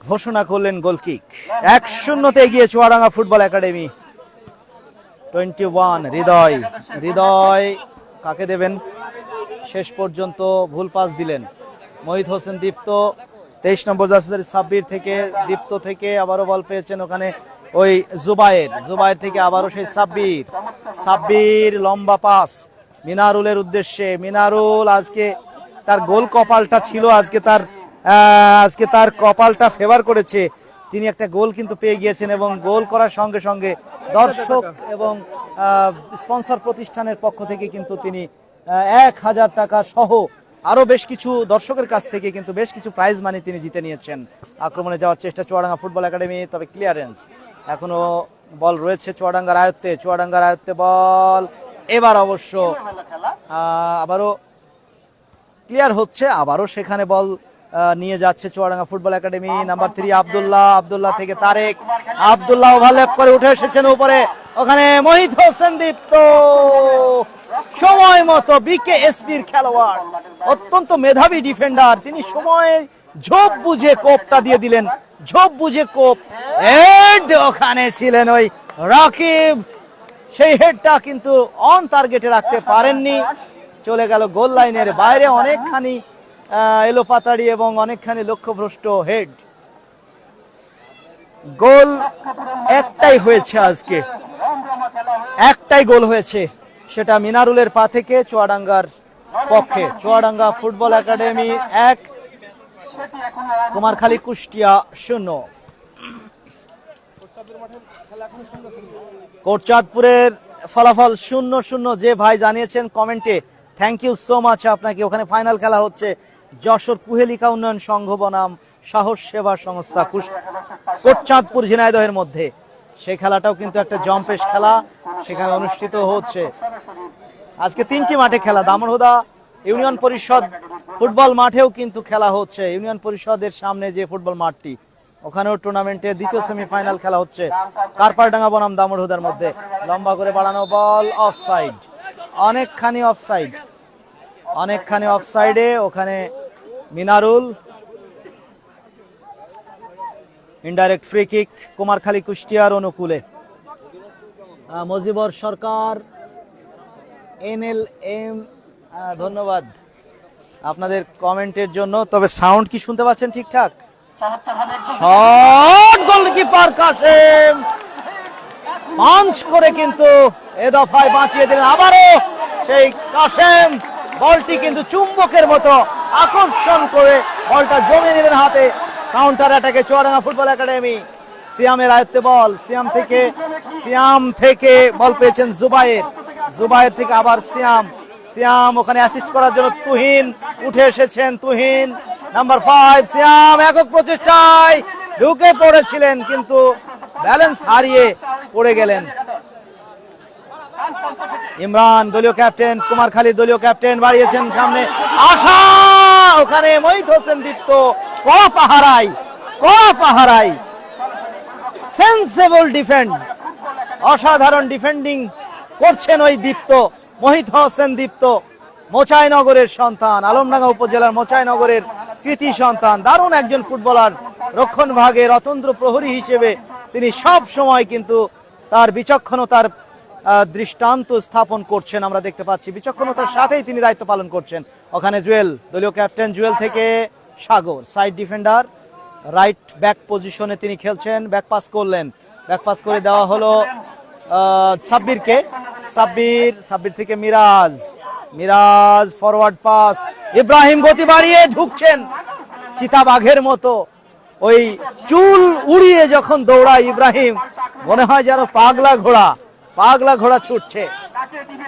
ঘোষণা করলেন গোলকিক। 1-0 এগিয়ে চুয়াডাঙ্গা ফুটবল একাডেমি। 21 হৃদয়, হৃদয় কাকে দেবেন? শেষ পর্যন্ত ভুল পাস দিলেন মহিত হোসেন দীপ্ত। 23 নম্বর জার্সিধারী সাব্বির থেকে, দীপ্ত থেকে আবারও বল পেয়েছেন ওখানে ওই জুবায়ের, জুবায়ের থেকে আবারও সেই সাব্বির, সাব্বির লম্বা পাস মিনারুলের উদ্দেশ্যে। মিনারুল আজকে তার গোল কপালটা ছিল, আজকে তার কপালটা ফেভার করেছে, তিনি একটা গোল কিন্তু পেয়ে গিয়েছেন এবং গোল করার সঙ্গে সঙ্গে দর্শক এবং স্পন্সর প্রতিষ্ঠানের পক্ষ থেকে কিন্তু তিনি 1000 টাকা সহ আরো বেশ কিছু দর্শকের কাছ থেকে কিন্তু বেশ কিছু প্রাইজ মানি তিনি জিতে নিয়েছেন। আক্রমণে যাওয়ার চেষ্টা চুয়াডাঙ্গা ফুটবল একাডেমি, তবে ক্লিয়ারেন্স এখনো বল রয়েছে চুয়াডাঙ্গার আয়ত্তে বল এবার অবশ্য আবারও ক্লিয়ার হচ্ছে, আবারও সেখানে বল নিয়ে যাচ্ছে Chuadanga football academy. Number 3 Abdullah থেকে তারেক, আব্দুল্লাহ ওভারল্যাপ করে উঠে এসেছেন উপরে, ওখানে মোহিত হোসেন দীপ্ত সময় মতো বিকেএসপির খেলোয়াড়, অত্যন্ত মেধাবী ডিফেন্ডার, তিনি সময় ঝোপ বুঝে কোপটা দিয়ে দিলেন, ঝোপ বুঝে কোপ হেড, ওখানে ছিলেন ওই রাকিব, সেই হেডটা কিন্তু অন টার্গেটে রাখতে পারেননি, চলে গেল গোল লাইনের বাইরে। অনেকখানি এলোপাতাড়ি এবং অনেকখানি লক্ষ্যভ্রষ্ট হেড। গোল একটাই হয়েছে, আজকে একটাই গোল হয়েছে, সেটা মিনারুলের পা থেকে চুয়াডাঙ্গার পক্ষে। Chuadanga football academy 1, Kumarkhali Kushtia 0। কোটচাঁদপুরের ফলাফল 0-0। যে ভাই জানিয়েছেন কমেন্টে, থ্যাংক ইউ সো মাচ আপনাকে। ওখানে ফাইনাল খেলা হচ্ছে যশোর কুহেলিকা উন্নয়ন সংঘ বনাম সাহস সেবা সংস্থা কোটচাঁদপুর ঝিনাইদহের মধ্যে। সেই খেলাটাও কিন্তু একটা জম্পেশ খেলা সেখানে অনুষ্ঠিত হচ্ছে। আজকে 3টি মাঠে খেলা, দামোহদা ইউনিয়ন পরিষদ ফুটবল মাঠেও কিন্তু খেলা হচ্ছে। ইউনিয়ন পরিষদের সামনে যে ফুটবল মাঠটি, ওখানেও টুর্নামেন্টের দ্বিতীয় সেমিফাইনাল খেলা হচ্ছে কারপারডাঙ্গা বনাম দামোহদার মধ্যে। লম্বা করে বাড়ানো বল, অফসাইড, অনেকখানি অফসাইডে ওখানে Minarul. Indirect free kick Kumarkhali কুষ্টিয়ার অনুকূলে। মজিবর সরকার, NLM, ধন্যবাদ আপনাদের কমেন্টের জন্য। তবে সাউন্ড কি শুনতে পাচ্ছেন ঠিকঠাক? শট, গোলকিপার কাশেম পাঞ্চ করে কিন্তু এ দফায় বাঁচিয়ে দিলেন। আবারও সেই কাশেম বলটি কিন্তু চুম্বকের মতো আকর্ষণ করে বলটা জমিয়ে নিলেন হাতে। কাউন্টার অ্যাটাকে চুয়াডাঙ্গা ফুটবল একাডেমি। সিয়ামের আয়ত্তে বল, সিয়াম থেকে বল পেয়েছেন জুবায়ের থেকে আবার সিয়াম ওখানে অ্যাসিস্ট করার জন্য তুহিন উঠে এসেছেন। তুহিন নাম্বার 5, সিয়াম একক প্রচেষ্টায় ঢুকে পড়েছিলেন কিন্তু ব্যালেন্স হারিয়ে পড়ে গেলেন। ইমরান দলীয় ক্যাপ্টেন, কুমারখালী দলীয় ক্যাপ্টেন বাড়িয়েছেন সামনে, আশা ওখানে মোহিত হোসেন দীপ্ত কড়া পাহারাই সেন্সেবল ডিফেন্ড, অসাধারণ ডিফেন্ডিং করছেন ওই দীপ্ত, মোহিত হোসেন দীপ্ত, মোচাইনগরের সন্তান, আলমডাঙ্গা উপজেলার মোচাইনগরের কৃতি সন্তান, দারুণ একজন ফুটবলার। রক্ষণ ভাগের অতন্ত্র প্রহরী হিসেবে তিনি সব সময় কিন্তু তার বিচক্ষণতার দৃষ্টান্ত স্থাপন করছেন, আমরা দেখতে পাচ্ছি। বিচক্ষণতার সাথেই তিনি দায়িত্ব পালন করছেন। ওখানে জুয়েল দলীয় ক্যাপ্টেন, জুয়েল থেকে সাগর সাইড ডিফেন্ডার, রাইট ব্যাক পজিশনে তিনি খেলছেন। ব্যাক পাস করে দেওয়া হলো সাব্বিরকে, সাব্বির থেকে মিরাজ ফরওয়ার্ড পাস, ইব্রাহিম গতি বাড়িয়ে ঢুকছেন চিতাবাঘের মতো, ওই চুল উড়িয়ে যখন দৌড়ায় ইব্রাহিম মনে হয় যেন পাগলা ঘোড়া ছুটছে।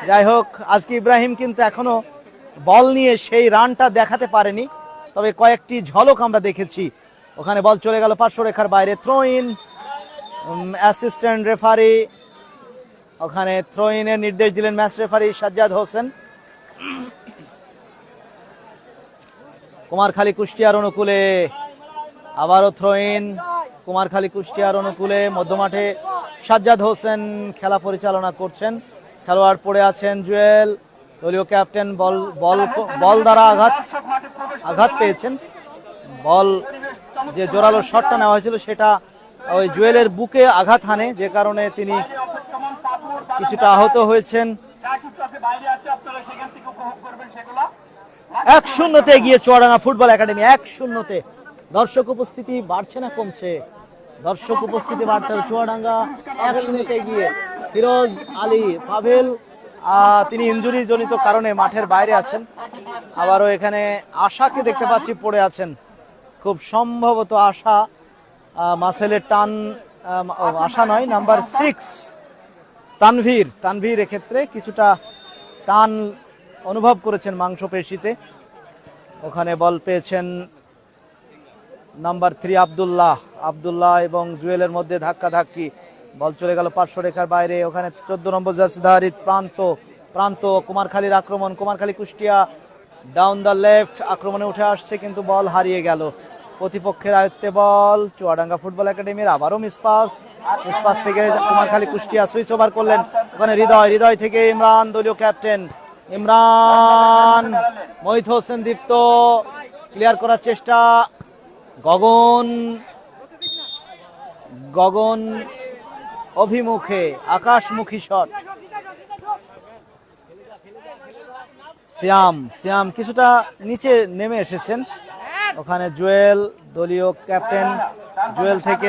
যাই হোক, আজকে ইব্রাহিম কিন্তু এখনো বল নিয়ে সেই রানটা দেখাতে পারেনি, তবে কয়েকটি ঝলক আমরা দেখেছি। ওখানে বল চলে গেল পার্শ্বরেখার বাইরে, থ্রো ইন। অ্যাসিস্ট্যান্ট রেফারি ওখানে থ্রো ইনের নির্দেশ দিলেন ম্যাচ রেফারি সাজ্জাদ হোসেন। কুমারখালী কুষ্টিয়ার অনুকূলে আবারও থ্রো ইন, কুমারখালী কুষ্টিয়ার অনুকূলে। মধ্যমাঠে সাজ্জাদ হোসেন খেলা পরিচালনা করছেন, খেলোয়াড় পড়ে আছেন জুয়েল দলীয় ক্যাপ্টেন। বল দ্বারা আঘাত পেয়েছেন, বল যে জোরালো শটটা নেওয়া হয়েছিল সেটা ওই জুয়েলের বুকে আঘাত হানে, যে কারণে তিনি কিছুটা আহত হয়েছেন। 1-0 এগিয়ে চুয়াডাঙ্গা ফুটবল একাডেমি, 1-0। দর্শক উপস্থিতি বাড়ছে না কমছে? দর্শক উপস্থিতি বাড়তে হবে। চুয়াডাঙ্গা 1-0 এগিয়ে। ফিরোজ আলী পাভেল তিনি ইনজুরি জনিত কারণে মাঠের বাইরে আছেন। আবারও এখানে আশাকে দেখতে পাচ্ছি পড়ে আছেন, খুব সম্ভবত আশা মাসেলের টান, আশা নয়, নাম্বার 6 তানভীর এক্ষেত্রে কিছুটা টান অনুভব করেছেন মাংসপেশিতে। ওখানে বল পেয়েছেন নাম্বার 3 আব্দুল্লাহ এবং জুয়েলের মধ্যে ধাক্কাধাক্কি, বল চলে গেল পার্শ্বরেখার বাইরে। ওখানে 14 নম্বর জার্সিধারী প্রান্ত কুমারখালীর আক্রমণ, Kumarkhali Kushtia down the left আক্রমণে উঠে আসছে, কিন্তু বল হারিয়ে গেল। প্রতিপক্ষের আয়ত্তে বল, চুয়াডাঙ্গা ফুটবল একাডেমির আবারও মিসপাস থেকে কুমারখালী কুষ্টিয়া সুইচ ওভার করলেন। ওখানে হৃদয় থেকে ইমরান, দলীয় ক্যাপ্টেন ইমরান, মহিত হোসেন দীপ্ত ক্লিয়ার করার চেষ্টা, গগন অভিমুখে আকাশমুখী শট। সিয়াম কিছুটা নিচে নেমে এসেছেন। ওখানে জুয়েল, দলীয় ক্যাপ্টেন জুয়েল থেকে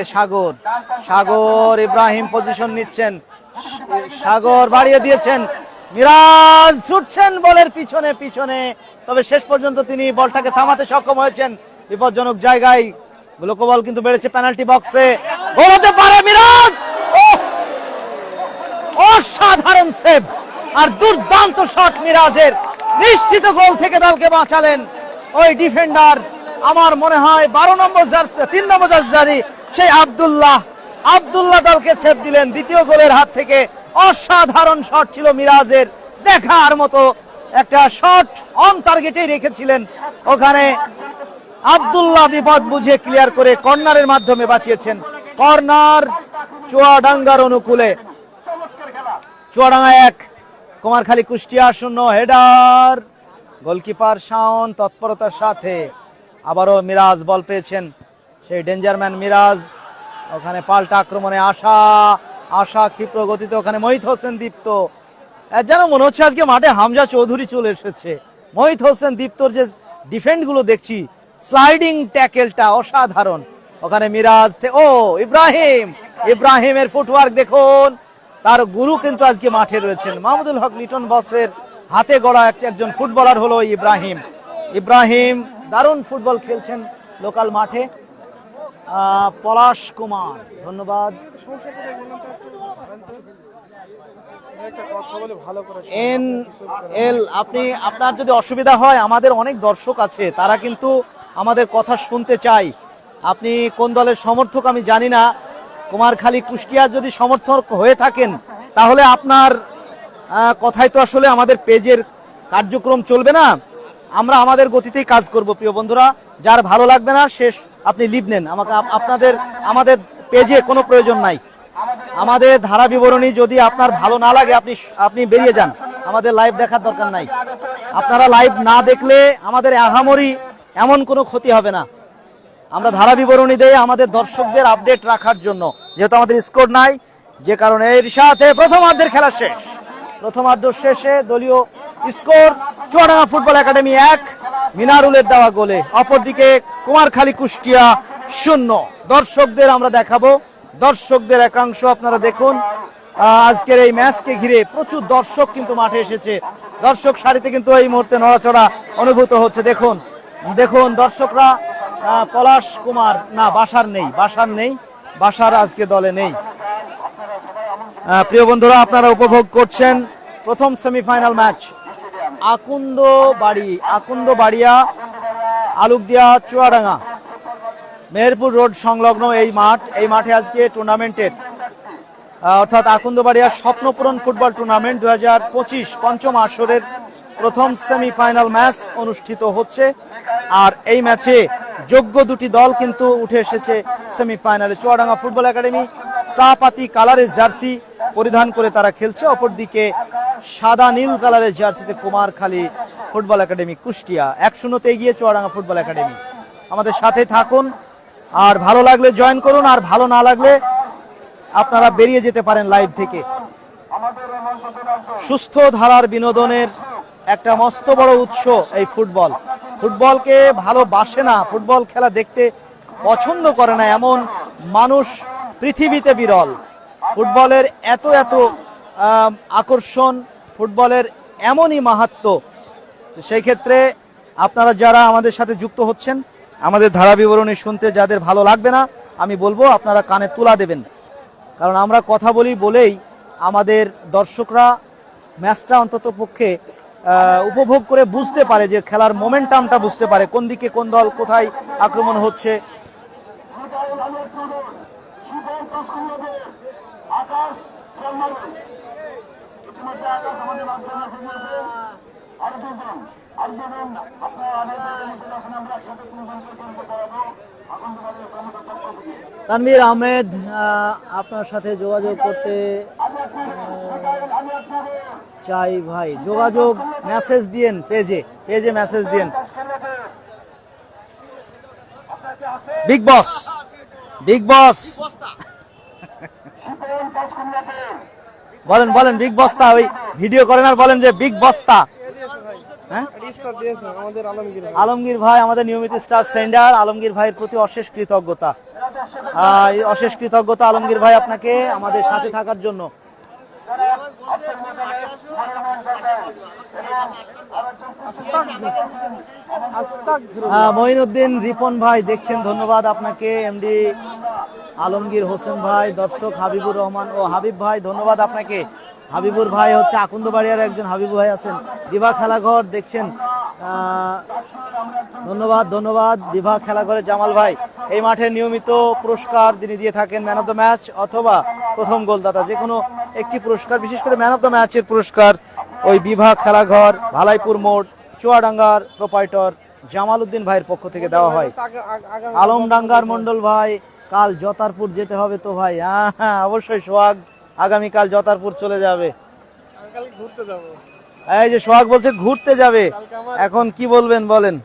সাগর ইব্রাহিম পজিশন নিচ্ছেন, সাগর বাড়িয়ে দিয়েছেন, মিরাজ ছুটছেন বলের পিছনে, তবে শেষ পর্যন্ত তিনি বলটাকে থামাতে সক্ষম হয়েছেন। বিপজ্জনক জায়গায় বল কিন্তু বেড়েছে পেনাল্টি বক্সে, গোল হতে পারে মিরাজ। অসাধারণ সেভ আর দুর্দান্ত শট মিরাজের, নিশ্চিত গোল থেকে দলকে বাঁচালেন ওই ডিফেন্ডার। আমার মনে হয় 12 নম্বর জার্সি 3 নম্বর জার্সি সেই আব্দুল্লাহ দলকে সেভ দিলেন দ্বিতীয় গোলের হাত থেকে। অসাধারণ শট ছিল মিরাজের, দেখার মতো একটা শট, অন টার্গেটেই রেখেছিলেন। ওখানে আব্দুল্লাহ বিপদ বুঝে ক্লিয়ার করে কর্নারের মাধ্যমে বাঁচিয়েছেন। কর্নার চুয়াডাঙ্গার অনুকূলে, চুয়াডাঙ্গা 1 কুমারখালী কুষ্টিয়া 0। হেডার, গোলকিপার শাওন তৎপরতার সাথে আবারও মিরাজ বল পেয়েছেন, সেই ডেঞ্জারম্যান মিরাজ। ওখানে পাল্টা আক্রমণে আশা ক্ষিপ্র গতিতে, ওখানে মহিত হোসেন দীপ্ত, যেন মনে হচ্ছে আজকে মাঠে হামজা চৌধুরী চলে এসেছে। মহিত হোসেন দীপ্তর যে ডিফেন্ড গুলো দেখছি, স্লাইডিং ট্যাকেলটা অসাধারণ। ওখানে মিরাজ ইব্রাহিমের ফুটওয়ার্ক দেখুন, তার গুরু কিন্তু আজকে মাঠে রয়েছেন। মাহমুদুল হক লিটন বসের হাতে গড়া একজন ফুটবলার হলো ইব্রাহিম, দারুণ ফুটবল খেলছেন লোকাল মাঠে। পলাশ কুমার, ধন্যবাদ। আপনার যদি অসুবিধা হয়, আমাদের অনেক দর্শক আছে, তারা কিন্তু আমাদের কথা শুনতে চাই। আপনি কোন দলের সমর্থক আমি জানি না, কুমারখালী কুষ্টিয়ার যদি সমর্থক হয়ে থাকেন তাহলে আপনার কথাই তো আসলে আমাদের পেজের কার্যক্রম চলবে না। আমরা আমাদের গতিতেই কাজ করব প্রিয় বন্ধুরা। যার ভালো লাগবে না শেষ আপনি লিভ নেন, আমাদের পেজে কোনো প্রয়োজন নাই। আমাদের ধারা বিবরণী যদি আপনার ভালো না লাগে আপনি বেরিয়ে যান, আমাদের লাইভ দেখার দরকার নাই। আপনারা লাইভ না দেখলে আমাদের আহামরি এমন কোনো ক্ষতি হবে না। আমরা ধারা বিবরণী দেই আমাদের দর্শকদের আপডেট রাখার জন্য, যেহেতু আমাদের স্কোর নাই, যে কারণে এর সাথে প্রথমার্ধের খেলা শেষ। প্রথমার্ধ শেষে দলীয় স্কোর চুয়াডাঙ্গা ফুটবল একাডেমি 1, মিনারুলের দেওয়া গোলে। অপরদিকে কুমারখালী কুষ্টিয়া 0। দর্শকদের আমরা দেখাবো, দর্শকদের একাংশ আপনারা দেখুন। আজকের এই ম্যাচকে ঘিরে প্রচুর দর্শক কিন্তু মাঠে এসেছে। দর্শক সারিতে কিন্তু এই মুহূর্তে নড়াচড়া অনুভূত হচ্ছে। দেখুন দর্শকরা। পলাশ কুমার না, বাসার আজকে দলে নেই। প্রিয় বন্ধুরা, আপনারা উপভোগ করছেন প্রথম semifinal match Akundabaria Alukdia Chuadanga Meherpur road সংলগ্ন এই মাঠে আজকে টুর্নামেন্টের অর্থাৎ আকুন্দবাড়িয়া স্বপ্নপূরণ ফুটবল টুর্নামেন্ট 2025 পঞ্চম আসরের প্রথম সেমিফাইনাল ম্যাচ অনুষ্ঠিত হচ্ছে। আর এই ম্যাচে যোগ্য দুটি দল কিন্তু উঠে এসেছে সেমিফাইনালে। চুয়াডাঙ্গা ফুটবল একাডেমি চাপাতি কালারের জার্সি পরিধান করে তারা খেলছে, অপরদিকে সাদা নীল কালারের জার্সিতে কুমারখালী ফুটবল একাডেমি কুষ্টিয়া। 1-0 এগিয়ে চুয়াডাঙ্গা ফুটবল একাডেমি। আমাদের সাথে থাকুন, আর ভালো লাগলে জয়েন করুন, আর ভালো না লাগলে আপনারা বেরিয়ে যেতে পারেন লাইভ থেকে। সুস্থ ধারার বিনোদনের একটা মস্ত বড় উৎস এই ফুটবলকে ভালোবাসে না, ফুটবল খেলা দেখতে পছন্দ করে না এমন মানুষ পৃথিবীতে বিরল। ফুটবলের এত আকর্ষণ, ফুটবলের এমনই মাহাত্ম্য। সেই ক্ষেত্রে আপনারা যারা আমাদের সাথে যুক্ত হচ্ছেন, আমাদের ধারা বিবরণী শুনতে যাদের ভালো লাগবে না, আমি বলবো আপনারা কানে তুলা দেবেন, কারণ আমরা কথা বলি বলেই আমাদের দর্শকরা ম্যাচটা অন্তত পক্ষে উপভোগ করে বুঝতে পারে, যে খেলার মোমেন্টামটা বুঝতে পারে, কোন দিকে কোন দল কোথায় আক্রমণ হচ্ছে। আকাশ ইতিমধ্যে আকাশ আমাদের মাধ্যমে ফিরিয়েছে। আর দুজন আপনারা আমরা একসাথে তিনজনকে খেলতে পারবো আনন্দবাড়ির কমিটির পক্ষ থেকে। তানভীর আহমেদ, আপনার সাথে যোগাযোগ করতে চাই ভাই। যোগাযোগ মেসেজ দিয়েন, পেজে মেসেজ দিয়েন। বিগ বস বলেন বিগ বস্তা, ওই ভিডিও করেন আর বলেন যে বিগ বস্তা। হ্যাঁ, আলমগীর ভাই আমাদের নিয়মিত স্টার সেন্ডার। আলমগীর ভাইয়ের প্রতি অশেষ কৃতজ্ঞতা, অশেষ কৃতজ্ঞতা আলমগীর ভাই আপনাকে আমাদের সাথে থাকার জন্য। মঈনুদ্দিন রিপন ভাই দেখছেন, ধন্যবাদ আপনাকে। এমডি আলমগীর হোসেন ভাই, দর্শক হাবিবুর রহমান ও হাবিব ভাই, ধন্যবাদ আপনাকে। হাবিবুর ভাই হচ্ছে আকন্দবাড়িয়ার একজন হাবিবু ভাই আছেন। বিভাগ খেলাঘর দেখছেন, ধন্যবাদ বিভাগ খেলাঘরে জামাল ভাই। এই মাঠে নিয়মিত পুরস্কার তিনি দিয়ে থাকেন, ম্যান অফ দ্য ম্যাচ অথবা প্রথম গোলদাতা, যে কোনো একটি পুরস্কার, বিশেষ করে ম্যান অফ দ্য ম্যাচের পুরস্কার ওই বিভাগ খেলাঘর ভালাইপুর মোড় চুয়াডাঙ্গার প্রোপাইটর জামাল উদ্দিন ভাইয়ের পক্ষ থেকে দেওয়া হয়। আলমডাঙ্গার মন্ডল ভাই, কাল জতারপুর যেতে হবে তো ভাই। হ্যাঁ, অবশ্যই সোহাগ আগামীকাল জতারপুর চলে যাবে। এই যে সোহাগ বলছে ঘুরতে যাবে, এখন কি বলবেন বলেন।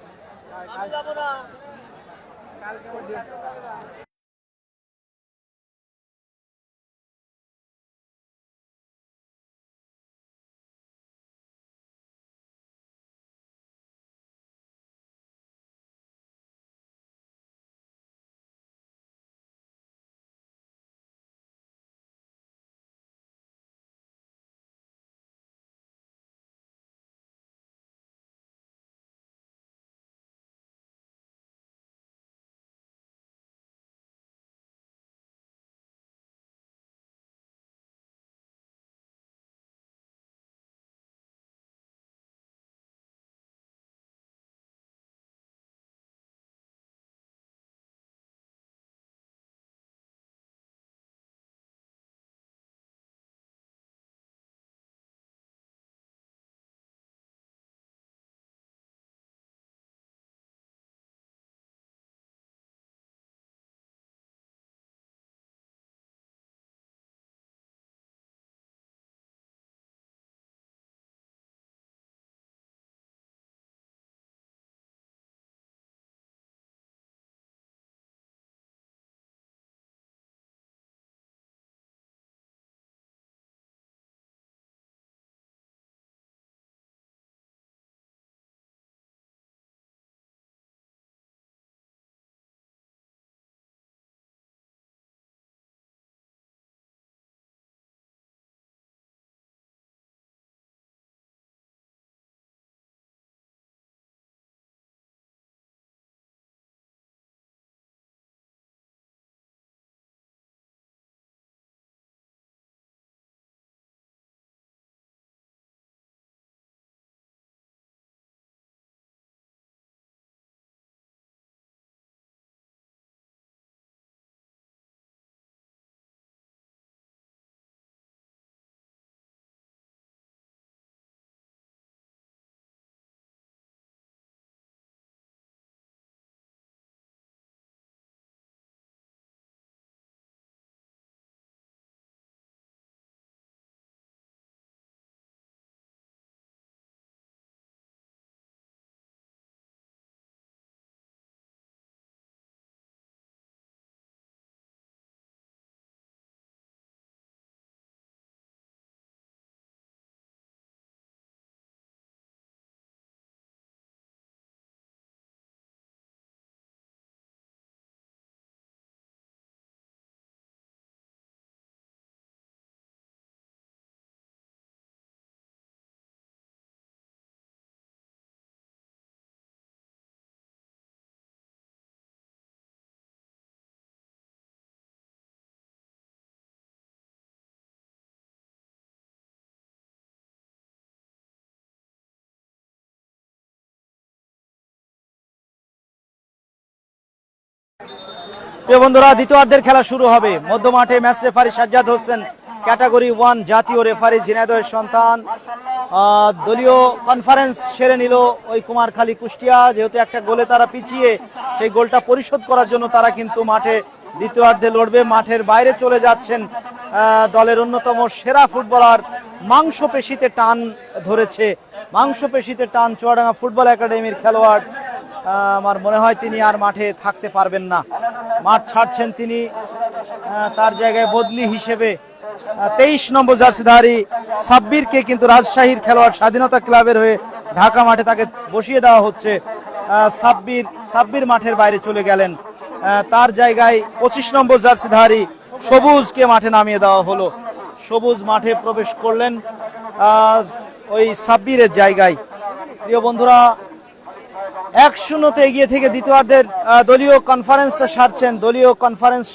প্রিয় বন্ধুরা, দ্বিতীয়ার্ধের খেলা শুরু হবে। মধ্য মাঠে match referee Sajjad Hossain, category 1 জাতীয় রেফারি, ঝিনাইদহের সন্তান। দলীয় কনফারেন্স সেরে নিল ওই কুমারখালী কুষ্টিয়া, যেহেতু একটা গোলে তারা পিছিয়ে, সেই গোলটা পরিশোধ করার জন্য তারা কিন্তু মাঠে দ্বিতীয়ার্ধে লড়বে। মাঠের বাইরে চলে যাচ্ছেন দলের অন্যতম সেরা ফুটবলার, মাংসপেশিতে টান ধরেছে, মাংসপেশিতে টান চুয়াডাঙ্গা ফুটবল একাডেমির খেলোয়াড়। আমার মনে হয় তিনি আর মাঠে থাকতে পারবেন না, মাঠ ছাড়ছেন তিনি। তার জায়গায় বদলি হিসেবে 23 নম্বর জার্সিধারী সাব্বিরকে কিন্তু রাজশাহীর খেলোয়াড় স্বাধীনতা ক্লাবের হয়ে ঢাকা মাঠে তাকে বসিয়ে দেওয়া হচ্ছে। সাব্বির মাঠের বাইরে চলে গেলেন। তার জায়গায় 25 নম্বর জার্সিধারী সবুজকে মাঠে নামিয়ে দেওয়া হলো। সবুজ মাঠে প্রবেশ করলেন ওই সাব্বিরের জায়গায়। প্রিয় বন্ধুরা, 1-0 এগিয়ে থেকে দ্বিতীয়ার্ধের দলীয় কনফারেন্সটা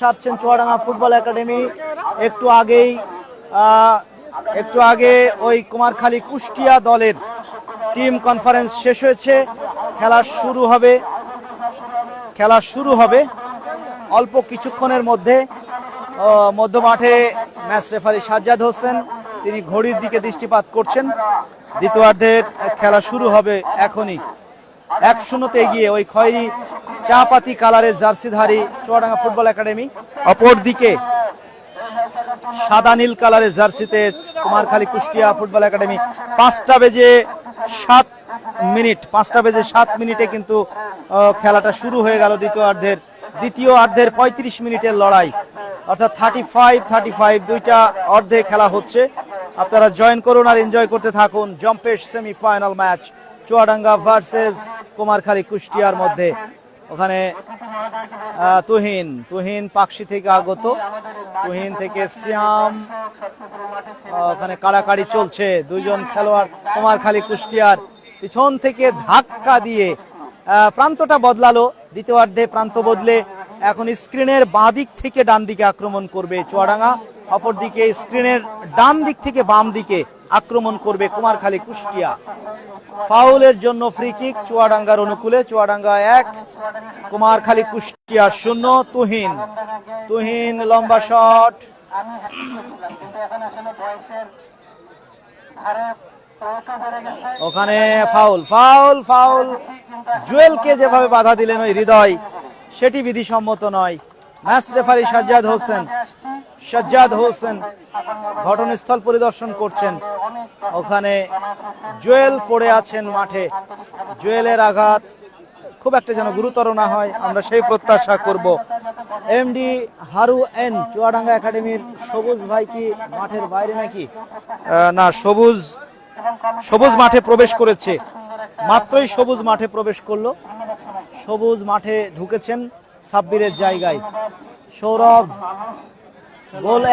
সারছেন চুয়াডাঙ্গা ফুটবল একাডেমি। একটু আগে ওই কুমারখালী কুষ্টিয়া দলের টিম কনফারেন্স শেষ হয়েছে। খেলা শুরু হবে অল্প কিছুক্ষণের মধ্যে। মধ্য মাঠে ম্যাচ রেফারি সাজ্জাদ হোসেন, তিনি ঘড়ির দিকে দৃষ্টিপাত করছেন। দ্বিতীয়ার্ধের খেলা শুরু হবে এখনই। 1-0 এগিয়ে ওই খয়েরি চা পাতি কালারের জার্সিধারী চুয়াডাঙ্গা ফুটবল একাডেমি, অপরদিকে সাদা নীল কালারের জার্সিতে কুমারখালী কুষ্টিয়া ফুটবল একাডেমি। 5টা বেজে 7 মিনিটে কিন্তু খেলাটা শুরু হয়ে গেল দ্বিতীয় অর্ধের 35 মিনিটের লড়াই, অর্থাৎ 35 দুইটা অর্ধে খেলা হচ্ছে। আপনারা জয়েন করুন আর এনজয় করতে থাকুন। জম্পেশ semifinal match Chuadanga versus Kumarkhali কুষ্টিয়ার মধ্যে। ওখানে তুহিন পাকশি থেকে আগত, তুহিন থেকে শ্যাম, ওখানে কাড়াকাড়ি চলছে। দুইজন খেলোয়াড় কুমারখালী কুষ্টিয়ার পিছন থেকে ধাক্কা দিয়ে প্রান্তটা বদলালো। দ্বিতীয়ার্ধে প্রান্ত বদলে এখন স্ক্রিনের বাঁ দিক থেকে ডান দিকে আক্রমণ করবে চুয়াডাঙ্গা, অপরদিকে স্ক্রিনের ডান দিক থেকে বাম দিকে আক্রমণ করবে কুমারখালী কুষ্টিয়া। ফাউলের জন্য ফ্রি কিক চুয়াডাঙ্গার অনুকূলে। চুয়াডাঙ্গা 1, কুমারখালী কুষ্টিয়া 0। তুহিন লম্বা শট, ওখানে ফাউল। জুয়েলকে যেভাবে বাধা দিলেন ওই হৃদয়, সেটি বিধিসম্মত নয়। ম্যাচ রেফারি সাজ্জাদ হোসেন ঘটনাস্থল পরিদর্শন করছেন। ওখানে জুয়েল পড়ে আছেন মাঠে। জুয়েলের আঘাত খুব একটা যেন গুরুতর না হয়, আমরা সেই প্রত্যাশা করব। এমডি হারু এন, চুয়াডাঙ্গা একাডেমির সবুজ ভাই কি মাঠের বাইরে নাকি? না, সবুজ মাঠে প্রবেশ করেছে, মাত্রই সবুজ মাঠে প্রবেশ করলো। সবুজ মাঠে ঢুকেছেন সাব্বিরের জায়গায়। সৌরভ,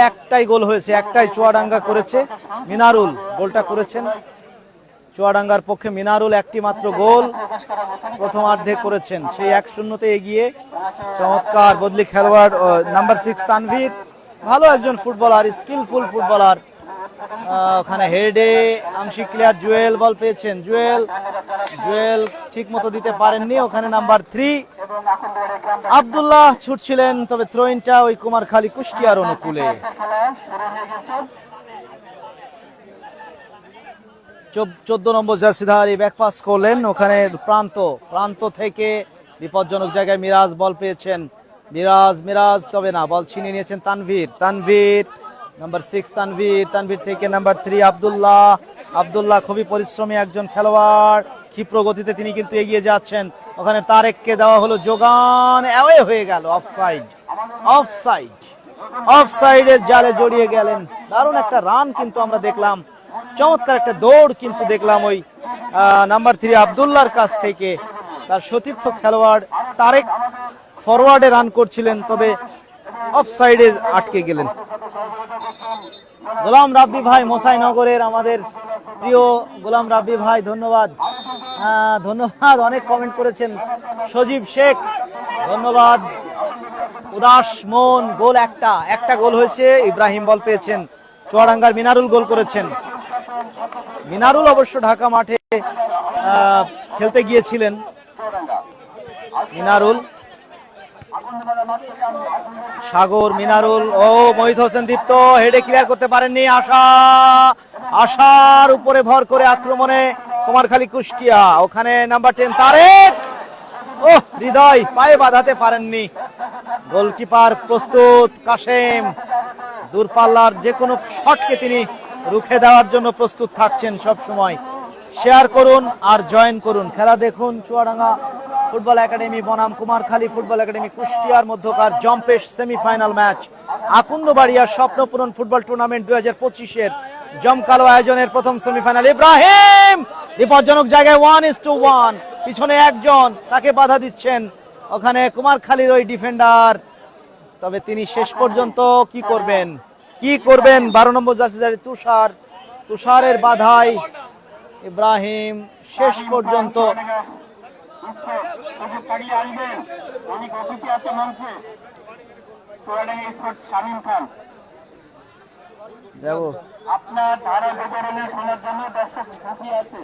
একটাই গোল হয়েছে, একটাই চুয়াডাঙ্গা করেছে। মিনারুল গোলটা করেছেন চুয়াডাঙ্গার পক্ষে। মিনারুল একটি মাত্র গোল প্রথমার্ধে করেছেন। সেই 1-0 এগিয়ে চমৎকার বদলি খেলোয়াড় নাম্বার 6 তানভীর, ভালো একজন ফুটবলার, স্কিলফুল ফুটবলার। ওখানে হেডে আংশিক ক্লিয়ার, জুয়েল বল পেয়েছেন। জুয়েল ঠিক মতো দিতে পারেননি। ওখানে নাম্বার 3 আব্দুল্লাহ ছুটছিলেন, তবে থ্রোইনটা ওই কুমারখালী কুষ্টিয়ার অনুকূলে। 14 নম্বর জার্সিধারী ব্যাকপাস করলেন। ওখানে প্রান্ত থেকে বিপজ্জনক জায়গায় মিরাজ বল পেয়েছেন। মিরাজ তবে না, বল ছিনিয়ে নিয়েছেন তানভীর নাম্বার 6 তানভীর থেকে নাম্বার 3 আব্দুল্লাহ খুবই পরিশ্রমী একজন খেলোয়াড়, ক্ষিপ্র গতিতে তিনি কিন্তু এগিয়ে যাচ্ছেন। ওখানে তারেককে দেওয়া হলো যোগান, অ্যাওয়ে হয়ে গেল। অফসাইডের জালে জড়িয়ে গেলেন। দারুণ একটা রান কিন্তু আমরা দেখলাম, চমৎকার একটা দৌড় কিন্তু দেখলাম ওই নাম্বার 3 আব্দুল্লাহর কাছ থেকে। তার সতীর্থ খেলোয়াড় তারেক ফরওয়ার্ডে রান করছিলেন, তবে অফসাইডে আটকে গেলেন। গোলাম রাব্বি ভাই মোসাইনগরের, আমাদের প্রিয় গোলাম রাব্বি ভাই, ধন্যবাদ, অনেক কমেন্ট করেছেন। সজীব শেখ ধন্যবাদ। উদাস মন, গোল একটা গোল হয়েছে। ইব্রাহিম বল পেয়েছেন। চুয়াডাঙ্গার মিনারুল গোল করেছেন। মিনারুল অবশ্য ঢাকা মাঠে খেলতে গিয়েছিলেন। মিনারুল সাগর, মিনারুল ও মোহিত হোসেন দীপ্ত হেডে ক্লিয়ার করতে পারেননি। আশার উপরে ভর করে আক্রমণে কুমারখালী কুষ্টিয়া, ওখানে নাম্বার 10 তারেক, ও হৃদয় পায়ে বাঁধাতে পারেননি। গোলকিপার প্রস্তুত, কাশেম দূরপাল্লার যে কোনো শটকে তিনি রুখে দেওয়ার জন্য প্রস্তুত থাকছেন সব সময়। শেয়ার করুন আর জয়েন করুন, খেলা দেখুন। চুয়াডাঙ্গা ফুটবল একাডেমি বনাম কুমারখালী ফুটবল একাডেমি কুষ্টিয়ার মধ্যকার জম্পেশ সেমিফাইনাল ম্যাচ। আকুন্দবাড়িয়ার স্বপ্নপূরণ ফুটবল টুর্নামেন্ট 2025-এর জমকালো আয়োজনের প্রথম সেমিফাইনাল। ইব্রাহিম বিপজ্জনক জায়গায় 1:1, পিছনে একজন, তাকে বাধা দিচ্ছেন ওখানে কুমারখালীর ওই ডিফেন্ডার। তবে তিনি শেষ পর্যন্ত কি করবেন 12 নম্বর জার্সিধারী তুষারের বাধায় ইব্রাহিম শেষ পর্যন্ত অনেক অতিথি আছে মঞ্চে। চুয়াডাঙ্গা স্পোর্টস শামীম খান, আপনার ধারা বিবরণী শোনার জন্য দর্শক ঝুঁকি আছে।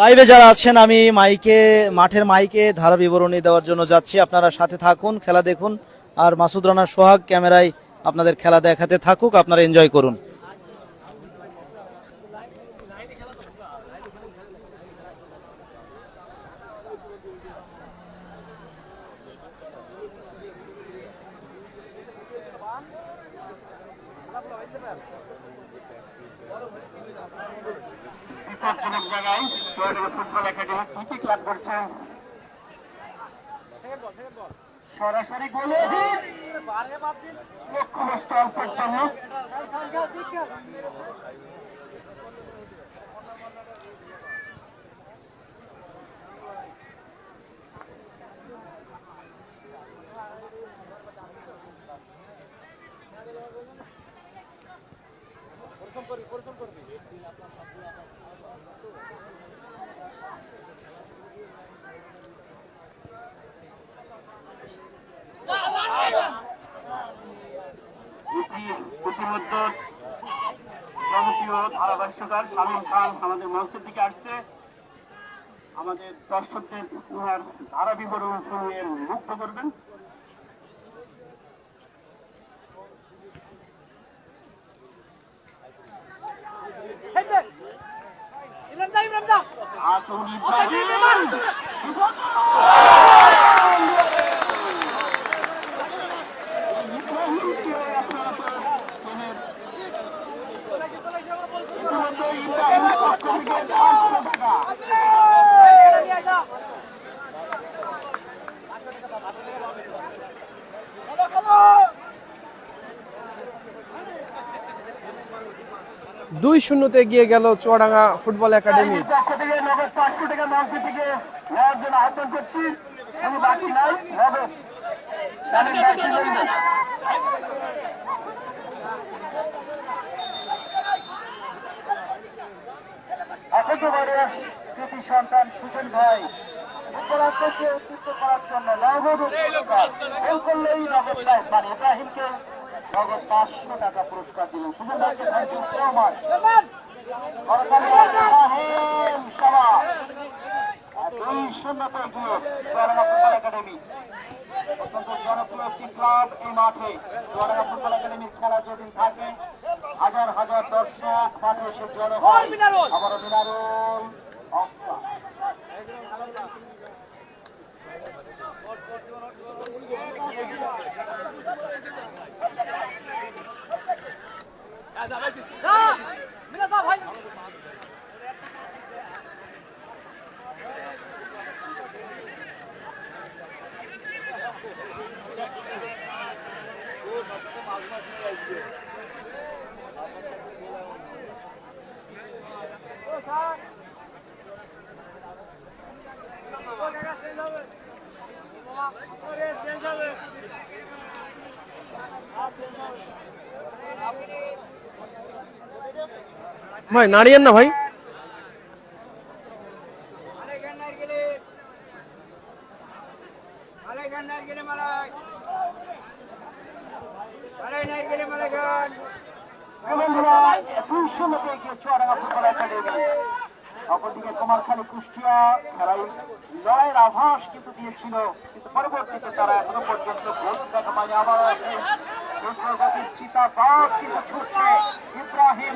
লাইভে যারা আছেন, আমি মাঠের মাইকে ধারা বিবরণী দেওয়ার জন্য যাচ্ছি, আপনারা সাথে থাকুন, খেলা দেখুন। আর মাসুদ রানা সোহাগ ক্যামেরায় আপনাদের খেলা দেখাতে থাকুক, আপনারা এনজয় করুন। বিপজ্জনক জায়গায় চুয়াডাঙ্গা ফুটবল একাডেমি কি ক্লাব করছে, সরাসরি গোলে লক্ষ্যবস্তু অল্পের জন্য। ইতিমধ্যে জনপ্রিয় ধারাভাষ্যকার শামীম খান আমাদের মঞ্চের দিকে আসছে। আমাদের দর্শকদের উনার ধারা বিবরণ শুনিয়ে মুগ্ধ করবেন। দুই শূন্যতে এগিয়ে গেল চুয়াডাঙ্গা ফুটবল একাডেমি। পক্ষ থেকে নগদ 500 টাকা মঞ্চের দিকে নেওয়ার জন্য আহ্বান করছি। আমি বাকি নাই, নগদ জানেন বাকি বলবেন। একেবারে কৃতি সন্তান সুজন ভাই ফুটবলারদেরকে উদ্বুদ্ধ করার জন্য নগদ পুরস্কার, গোল করলেই নগদ প্রাইজ, মানে ইব্রাহিমকে নগদ 500 টাকা পুরস্কার দিলেন। সুজন ভাইকে thank you so much. Academy অত্যন্ত জনপ্রিয় একটি ক্লাব। এই মাঠে চুয়াডাঙ্গা ফুটবল একাডেমির খেলা যেদিন থাকে হাজার হাজার দর্শক মাঠে এসে জড়ো হয়। আবারও মিনারুল অফসাইড। ভাই নাড়িয়েন না ভাই। 2-0 এগিয়ে চুয়াডাঙ্গা ফুটবল একাডেমি। অপরদিকে কুমারখালী কুষ্টিয়া খেলায় লড়াইয়ের আভাস কিন্তু দিয়েছিল, কিন্তু পরবর্তীতে তারা এখনো পর্যন্ত গোল দেখা পায়নি। আবার চিতাবাঘ কিন্তু ছুটছে ইব্রাহিম,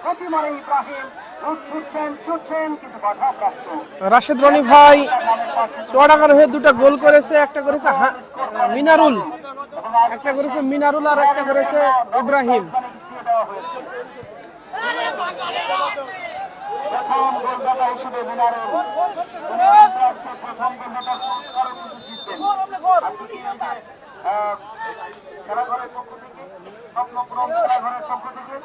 গতি মানে ইব্রাহিম ছুটছেন কিন্তু বাধাপ্রাপ্ত। রাশেদ রনি ভাই চুয়াডাঙ্গার হয়ে দুটো গোল করেছে, একটা করেছে মিনারুল, একটা করেছে মিনারুল আর একটা করেছে ইব্রাহিম। প্রথম গোলদাতা হিসেবে মিনারুল, প্রথম গোলদাতার পুরস্কারও কিন্তু জিতবেন। আজকে কি এই যে খেলাঘরের পক্ষ থেকে, স্বপ্নপুরম খেলাঘরের পক্ষ থেকে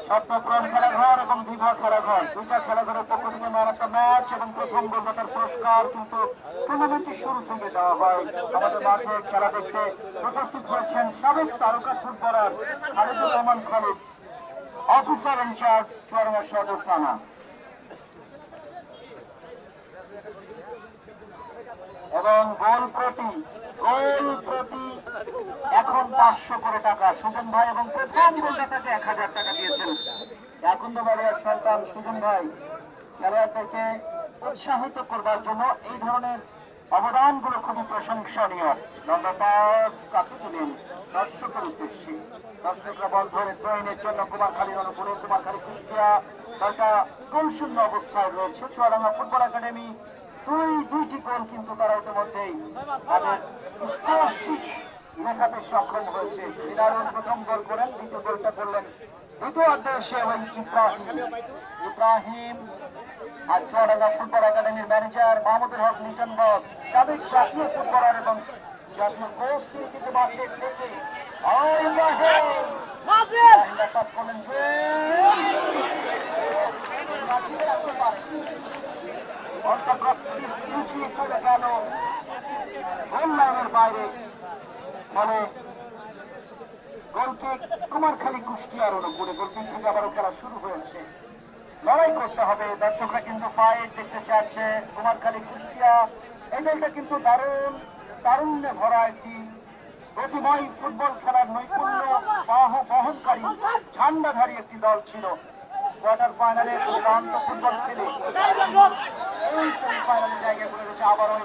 স্বপ্নপুরম খেলাঘর এবং বিভা খেলাঘর, দুইটা খেলাঘরের পক্ষ থেকে ম্যান অফ দ্য ম্যাচ এবং প্রথম গোলদাতার পুরস্কার কিন্তু টুর্নামেন্টের শুরু থেকে দেওয়া হয়। আমাদের মাঠে খেলা দেখতে উপস্থিত হয়েছেন সাবেক তারকা footballer Khalidur Rahman Khalid, officer in charge Chuadanga Sadar থানা। এবং গোল প্রতি এখন 500 করে টাকা সুজন ভাই, এবং প্রথম গোলদাতাকে 1000 টাকা দিয়েছেন আকুন্দবাড়িয়ার সন্তান সুজন ভাই। খেলোয়াড়দেরকে উৎসাহিত করবার জন্য এই ধরনের অবদানগুলো খুবই প্রশংসনীয়। লম্বা পাস কাছে তুলেন দর্শকের উদ্দেশ্যে, দর্শকরা বল ধরে থ্রোইনের জন্য কুমারখালীর অনুকূলে। কুমারখালী কুষ্টিয়া দলটা গোলশূন্য অবস্থায় রয়েছে। চুয়াডাঙ্গা ফুটবল একাডেমি দুইটি গোল কিন্তু তারা ইতিমধ্যেই তাদের স্কোরশিট লেখাতে সক্ষম হয়েছে। মিনারুল প্রথম গোল করেন, দ্বিতীয় গোলটা করলেন দ্বিতীয় অর্ধে এসে ওই ইব্রাহিম। আর চুয়াডাঙ্গা ফুটবল একাডেমির ম্যানেজার মাহমুদুল হক লিটন বস, সাবেক জাতীয় ফুটবলার এবং জাতীয় কোচ কিন্তু মাঠে থেকে চলে গেল গোল লাইনের বাইরে। ফলে গোলকিক কুমারখালী কুষ্টিয়ার অনুকূলে, গোলকিক থেকে আবারও খেলা শুরু হয়েছে। লড়াই করতে হবে, দর্শকরা কিন্তু ফাইট দেখতে চাচ্ছে। কুমারখালী কুষ্টিয়া এই দলটা কিন্তু তারুণ্যে ভরা একটি প্রতিময় ফুটবল খেলার নৈপুণ্য বহনকারী ঝান্ডাধারী একটি দল ছিল। কোয়ার্টার ফাইনালে দুর্দান্ত ফুটবল খেলে এই সেমিফাইনালে জায়গা করে গেছে আবারও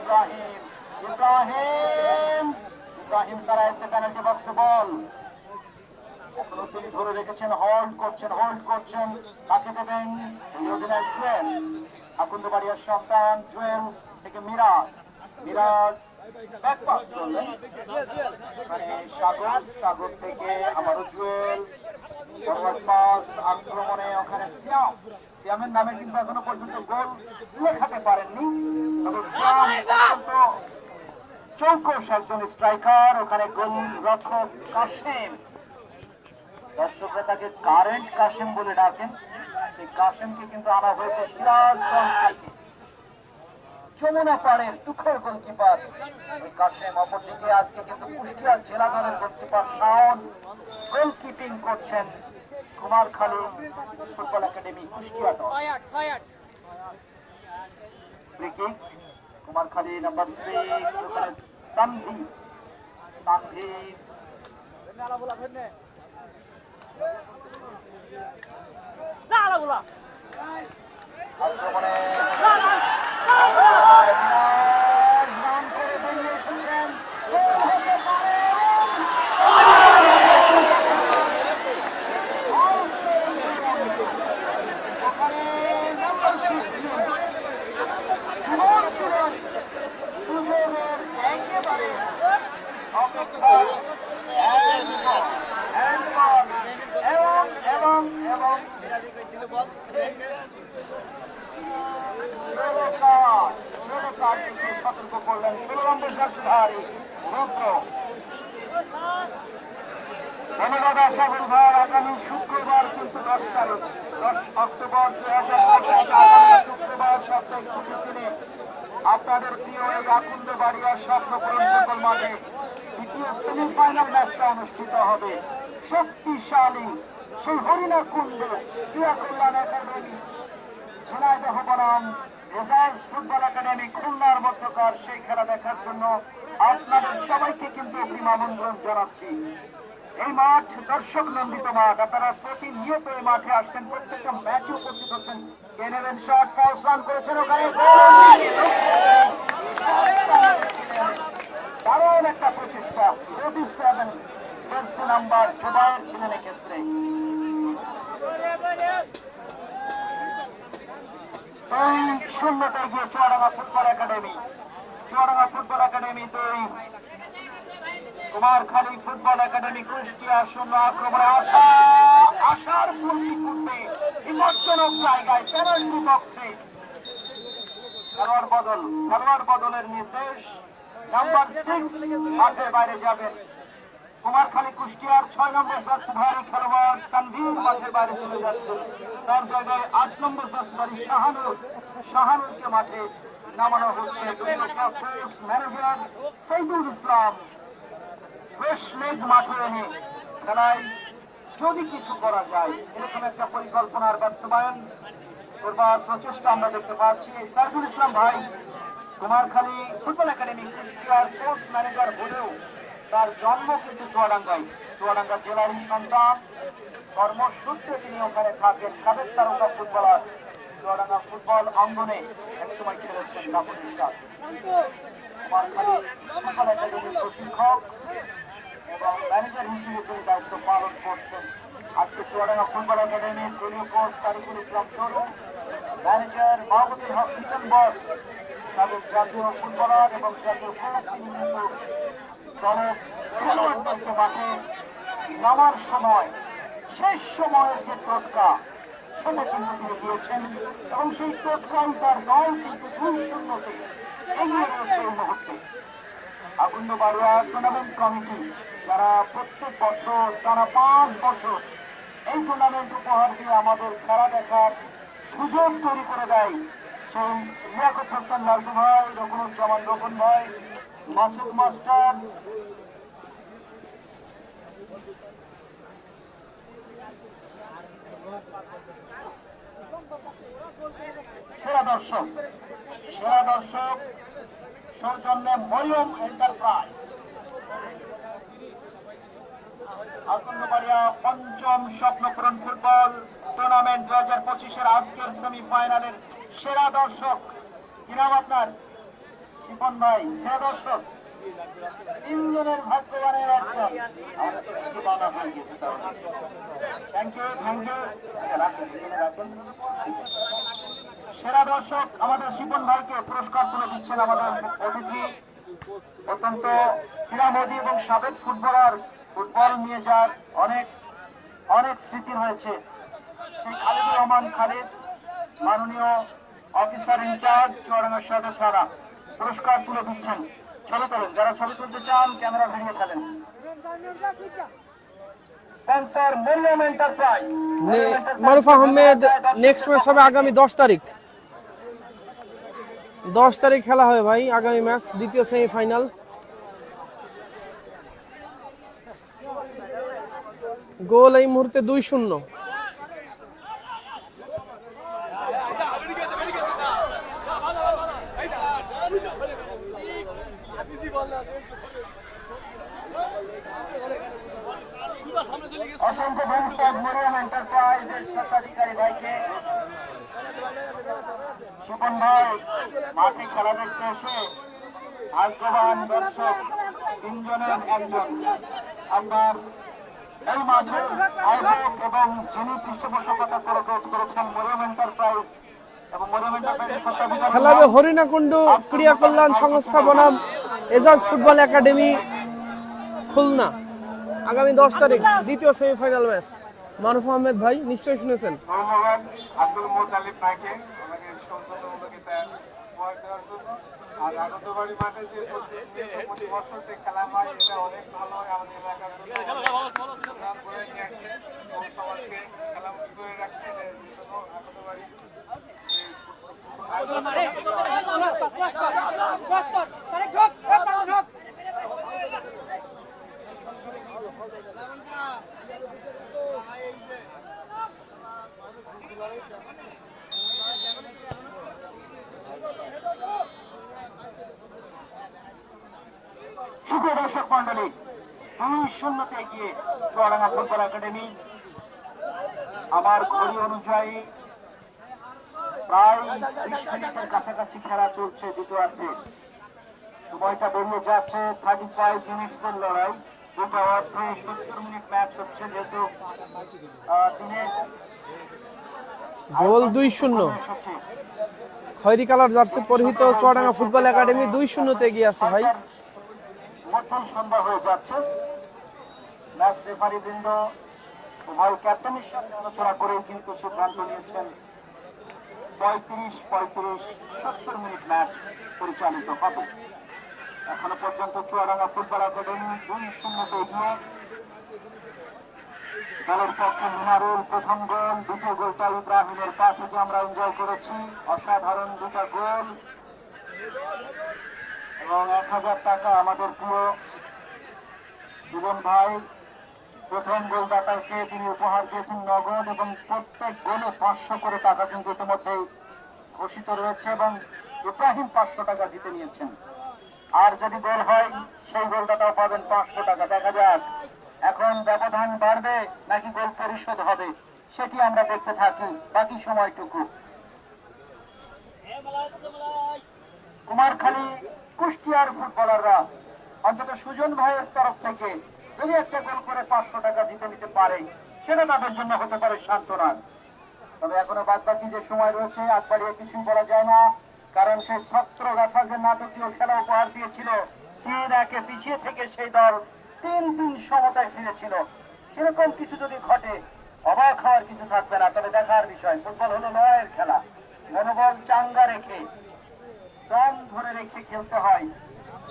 ইব্রাহিম তারা একটা পেনাল্টি বক্সে বল এখনো তিনি ধরে রেখেছেন, হোল্ড করছেন। তাকে দেবেন অধিনায়ক জুয়েল, আকুন্দবাড়িয়ার সন্তান জুয়েল থেকে মিরাজ ব্যাক পাস করলেন সাগর থেকে আবারও জুয়েল, ফরওয়ার্ড পাস আক্রমণে ওখানে সিয়ামের নামে কিন্তু এখনো পর্যন্ত গোল লেখাতে পারেননি, তবে সিয়াম অত্যন্ত চৌকস একজন স্ট্রাইকার। ওখানে গোল রক্ষক কাশেম, দর্শকরা তাকে কারেন্ট কাশেম বলে ডাকেন, সেই কাশেমকে কিন্তু আনা হয়েছে সিরাজগঞ্জ থেকে। যমুনা পাড়ের তুখের গোলকিপার ওই কাশেম। অপরদিকে আজকে কিন্তু কুষ্টিয়া জেলা দলের গোলকিপার শাওন গোলকিপিং করছেন কুমারখালী ফুটবল একাডেমি কুষ্টিয়া দল। ফ্রি কিক কুমারখালী নাম্বার 6 ওখানে তানভীর আক্রমণে নাম করে বেরিয়ে এসেছেন। সুযোগের একেবারে অপেক্ষা সতর্ক করলেন 16 নম্বর জার্সিধারী রুদ্র। ধন্যবাদ আশাফুল ভাই। আগামী শুক্রবার কিন্তু 10 অক্টোবর 2025 আগামী শুক্রবার সাপ্তাহিক ছুটির দিনে আপনাদের প্রিয় এই আকুন্দবাড়িয়ার স্বপ্নপুরম ফুটবল মাঠে দ্বিতীয় সেমিফাইনাল ম্যাচটা অনুষ্ঠিত হবে। শক্তিশালী সেই হরিণাকুণ্ড ক্রীড়া কল্যাণ একাডেমি ঝিনাইদহ বনাম রেজার্স ফুটবল একাডেমি খুলনার মধ্যকার সেই খেলা দেখার জন্য আপনাদের সবাইকে কিন্তু অগ্রিম আমন্ত্রণ জানাচ্ছি। এই মাঠ দর্শক নন্দিত মাঠ, আপনারা প্রতিনিয়ত এই মাঠে আসছেন, প্রত্যেকটা ম্যাচে উপস্থিত হচ্ছেন। কে নেবেন শট, ফলস রান করেছেন ওখানে, দারুণ একটা প্রচেষ্টা। 47 জার্সি নাম্বার জুবায়ের ছিলেন এক্ষেত্রে। 2-0 গিয়ে Chuadanga football academy, Chuadanga football academy 2, Kumarkhali football academy Kushtia 0। আক্রমণে আশার ফুলটি ফুটবে বিপজ্জনক জায়গায়, পেনাল্টি বক্সে খেলোয়াড় বদলের নির্দেশ। নাম্বার 6 মাঠের বাইরে যাবেন। কুমারখালী কুষ্টিয়ার 6 নম্বর জার্সিধারী খেলোয়াড় তানভীর মাঠের বাইরে চলে যাচ্ছে। তার জায়গায় 8 নম্বর জার্সিধারী শাহানুরকে মাঠে নামানো হচ্ছে। Manager Saidul Islam fresh leg মাঠে এনে খেলায় যদি কিছু করা যায় এরকম একটা পরিকল্পনার বাস্তবায়ন করবার প্রচেষ্টা আমরা দেখতে পাচ্ছি। এই সাইদুল ইসলাম ভাই কুমারখালী ফুটবল একাডেমি কুষ্টিয়ার কোচ ম্যানেজার হলেও তার জন্ম কিন্তু চুয়াডাঙ্গা জেলারই সন্তান। কর্মসূত্রে তিনি ওখানে থাকেন। সাবেক তারকা ফুটবলার, চুয়াডাঙ্গা ফুটবল অঙ্গনে একসময় খেলেছেন কাপুরের সাথে। কুমারখালী ফুটবল একাডেমির প্রশিক্ষক এবং ম্যানেজার হিসেবে তিনি দায়িত্ব পালন করছেন। আজকে চুয়াডাঙ্গা ফুটবল একাডেমির দলীয় কোচ তারিকুল ইসলাম চরু, ম্যানেজার মাহমুদুল হক লিটন বস, সাবেক জাতীয় ফুটবলার এবং জাতীয় কোচ, তিনি কিন্তু দলের খেলোয়াড়দেরকে মাঠে নামার সময় শেষ সময়ের যে টোটকা সেটা কিন্তু তিনি দিয়েছেন এবং সেই টোটকাই তার দল কিন্তু 2-0 এগিয়ে রয়েছে এই মুহূর্তে। আগুন্দ বাড়ুয়া টুর্নামেন্ট কমিটি যারা প্রত্যেক বছর টানা 5 বছর এই টুর্নামেন্ট উপহার দিয়ে আমাদের খেলা দেখার সুযোগ তৈরি করে দেয়, সেই লিয়াকত হোসেন লালটু ভাই, রকুনুজ্জামান রকুন ভাই, মাসুদ মাস্টার, সেরা দর্শক সৌজন্যে মরিয়ম এন্টারপ্রাইজ, আকুন্ডবাড়িয়া পঞ্চম স্বপ্নপূরণ ফুটবল টুর্নামেন্ট 2025-এর আজকের সেমিফাইনালের সেরা দর্শক। কি নাম আপনার? শিপন ভাই। সেরা দর্শক 3 জনের ভাগ্যবানের একজন। Thank you. সেরা দর্শক আমাদের শিপন ভাইকে পুরস্কার তুলে দিচ্ছেন আমাদের অতিথি, অত্যন্ত ক্রীড়ামোদী এবং সাবেক ফুটবলার। ফুটবল নিয়ে যার অনেক স্মৃতি রয়েছে সেই খালিদুর রহমান খালিদ, মাননীয় অফিসার ইনচার্জ চুয়াডাঙ্গা সদর থানা, পুরস্কার তুলে দিচ্ছেন। ছবি তোলেন, যারা ছবি তুলতে চান ক্যামেরা ভিড়িয়ে ফেলেন। Sponsor Mariam enterprise. Maruf Ahmed next match হবে আগামী 10 তারিখ। 10 তারিখ খেলা হবে ভাই আগামী ম্যাচ, দ্বিতীয় সেমিফাইনাল। গোল এই মুহূর্তে 2-0। অসংখ্য ধন্যবাদ মরিয়ম এন্টারপ্রাইজের স্বত্বাধিকারী ভাইকে। শিপন ভাই মাঠে খেলা দেখতে এসে ভাগ্যবান দর্শক 3 জনের একজন। আপনার এই মাঠে আয়োজক এবং যিনি পৃষ্ঠপোষকতা করে কাজ করেছেন মরিয়ম এন্টারপ্রাইজ এবং মরিয়ম এন্টারপ্রাইজের স্বত্বাধিকারী খেলা হবে হরিণাকুণ্ড ক্রীড়া কল্যাণ সংস্থা বনাম এজাজ ফুটবল একাডেমি খুলনা, আগামী 10 তারিখ দ্বিতীয় সেমিফাইনাল ম্যাচ। মারুফ আহমেদ ভাই নিশ্চয়ই শুনেছেন। ধন্যবাদ আব্দুল মোতালিব ভাইকে আমাদের সৌজন্যমূলকতা উপহার দেওয়ার জন্য। আর আনন্দবাড়ি মাঠে যে প্রতি বছর যে খেলা হয় এটা অনেক ভালো হয় আমাদের এলাকার জন্য। নাম করে নিয়ে আসছে এবং সমাজকে খেলামুখী করে রাখছে, এর জন্য আনন্দবাড়ি সুপ্রিয় দর্শক মন্ডলী, 2-0 এগিয়ে চুয়াডাঙ্গা ফুটবল একাডেমি। আমার ঘড়ি অনুযায়ী প্রায় 20 মিনিটের কাছাকাছি খেলা চলছে দ্বিতীয়ার্ধে। সময়টা বেরিয়ে যাচ্ছে 35 মিনিটের লড়াই। দুটো অর্ধে 70 মিনিট ম্যাচ হচ্ছে, যেহেতু দিনে গোল 2-0। খয়েরি কালার জার্সি পরিহিত চুয়াডাঙ্গা ফুটবল একাডেমি 2-0 এগিয়ে আছে ভাই। মধ্যে সন্ধ্যা হয়ে যাচ্ছে। ম্যাচ রেফারি বৃন্দ উভয় ক্যাপ্টেনের সাথে আলোচনা করে কিন্তু সিদ্ধান্ত নিয়েছেন 35-70 মিনিট ম্যাচ পরিচালিত হবে। এখনো পর্যন্ত চুয়াডাঙ্গা ফুটবল একাডেমি 2-0 এগিয়ে। দলের পক্ষে মিনারুল প্রথম গোল, দ্বিতীয় গোলটা ইব্রাহিমের পা থেকে আমরা এনজয় করেছি। অসাধারণ দুটা গোল এবং 1000 টাকা আমাদের প্রিয় সুজন ভাই প্রথম গোলদাতাকে তিনি উপহার দিয়েছেন নগদ, এবং প্রত্যেক গোলে 500 করে টাকা কিন্তু ইতিমধ্যেই ঘোষিত রয়েছে, এবং ইব্রাহিম 500 টাকা জিতে নিয়েছেন। আর যদি গোল হয় সেই গোলদাতাও পাবেন 500 টাকা। দেখা যাক এখন ব্যবধান বাড়বে নাকি গোল পরিশোধ হবে, সেটি আমরা দেখতে থাকি বাকি সময়টুকু। কুমারখালী কুষ্টিয়ার ফুটবলাররা অন্তত সুজন ভাইয়ের তরফ থেকে যদি একটা গোল করে 500 টাকা জিতে নিতে পারে, সেটা তাদের জন্য হতে পারে সান্ত্বনা। তবে এখনো বাদ বাকি যে সময় রয়েছে আগ বাড়িয়ে কিছুই বলা যায় না, কারণ সেই ছত্রগাছা যে নাটকীয় খেলা উপহার দিয়েছিল, 3-1 পিছিয়ে থেকে সেই দল 3-3 সমতায় ফিরেছিল। সেরকম কিছু যদি ঘটে অবাক হওয়ার কিছু থাকবে না। তবে দেখার বিষয়, ফুটবল হলো লড়াইয়ের খেলা। মনোবল চাঙ্গা রেখে, দম ধরে রেখে খেলতে হয়,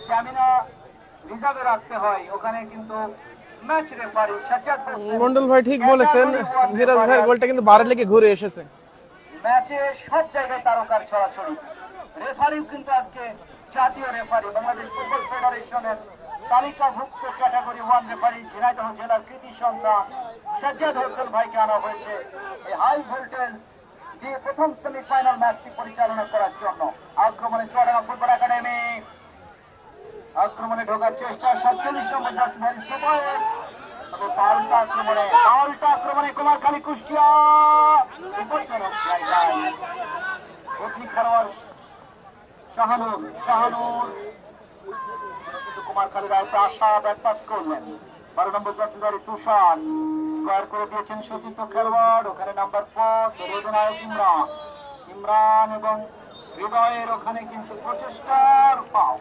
স্ট্যামিনা রিজার্ভে রাখতে হয়। ওখানে কিন্তু ম্যাচ রেফারি সাজ্জাদ হোসেন মন্ডল ভাই ঠিক বলেছেন, মিরাজ ভাইয়ের গোলটা কিন্তু বারে লেগে ঘুরে এসেছে। ম্যাচে সব জায়গায় তারকার ছড়াছড়ি। রেফারিও কিন্তু আজকে জাতীয় রেফারি, বাংলাদেশ ফুটবল ফেডারেশনের তালিকাভুক্ত ক্যাটাগরি 1 রেফারি ঝিনাইদহ জেলার কৃতি সন্তান সাজ্জাদ হোসেন ভাইকে আনা হয়েছে এই হাই ভোল্টেজ দিয়ে প্রথম সেমিফাইনাল ম্যাচটি পরিচালনা করার জন্য। আক্রমণে চুয়াডাঙ্গা ফুটবল একাডেমি, আক্রমণে ঢোকার চেষ্টা 47 নম্বর জার্সিধারী সুবয়ের, তবে পাল্টা আক্রমণে কুমারখালী কুষ্টিয়া খেলোয়াড় শাহানুর কিন্তু কুমারখালীর আয়তে আশা ব্যাট পাস করলেন। 12 নম্বর জার্সিধারী তুষার স্কোয়ার করে দিয়েছেন সতীর্থ খেলোয়াড়। ওখানে নাম্বার 4 অধিনায়ক ইমরান এবং হৃদয়ের ওখানে কিন্তু প্রচেষ্টার পাও,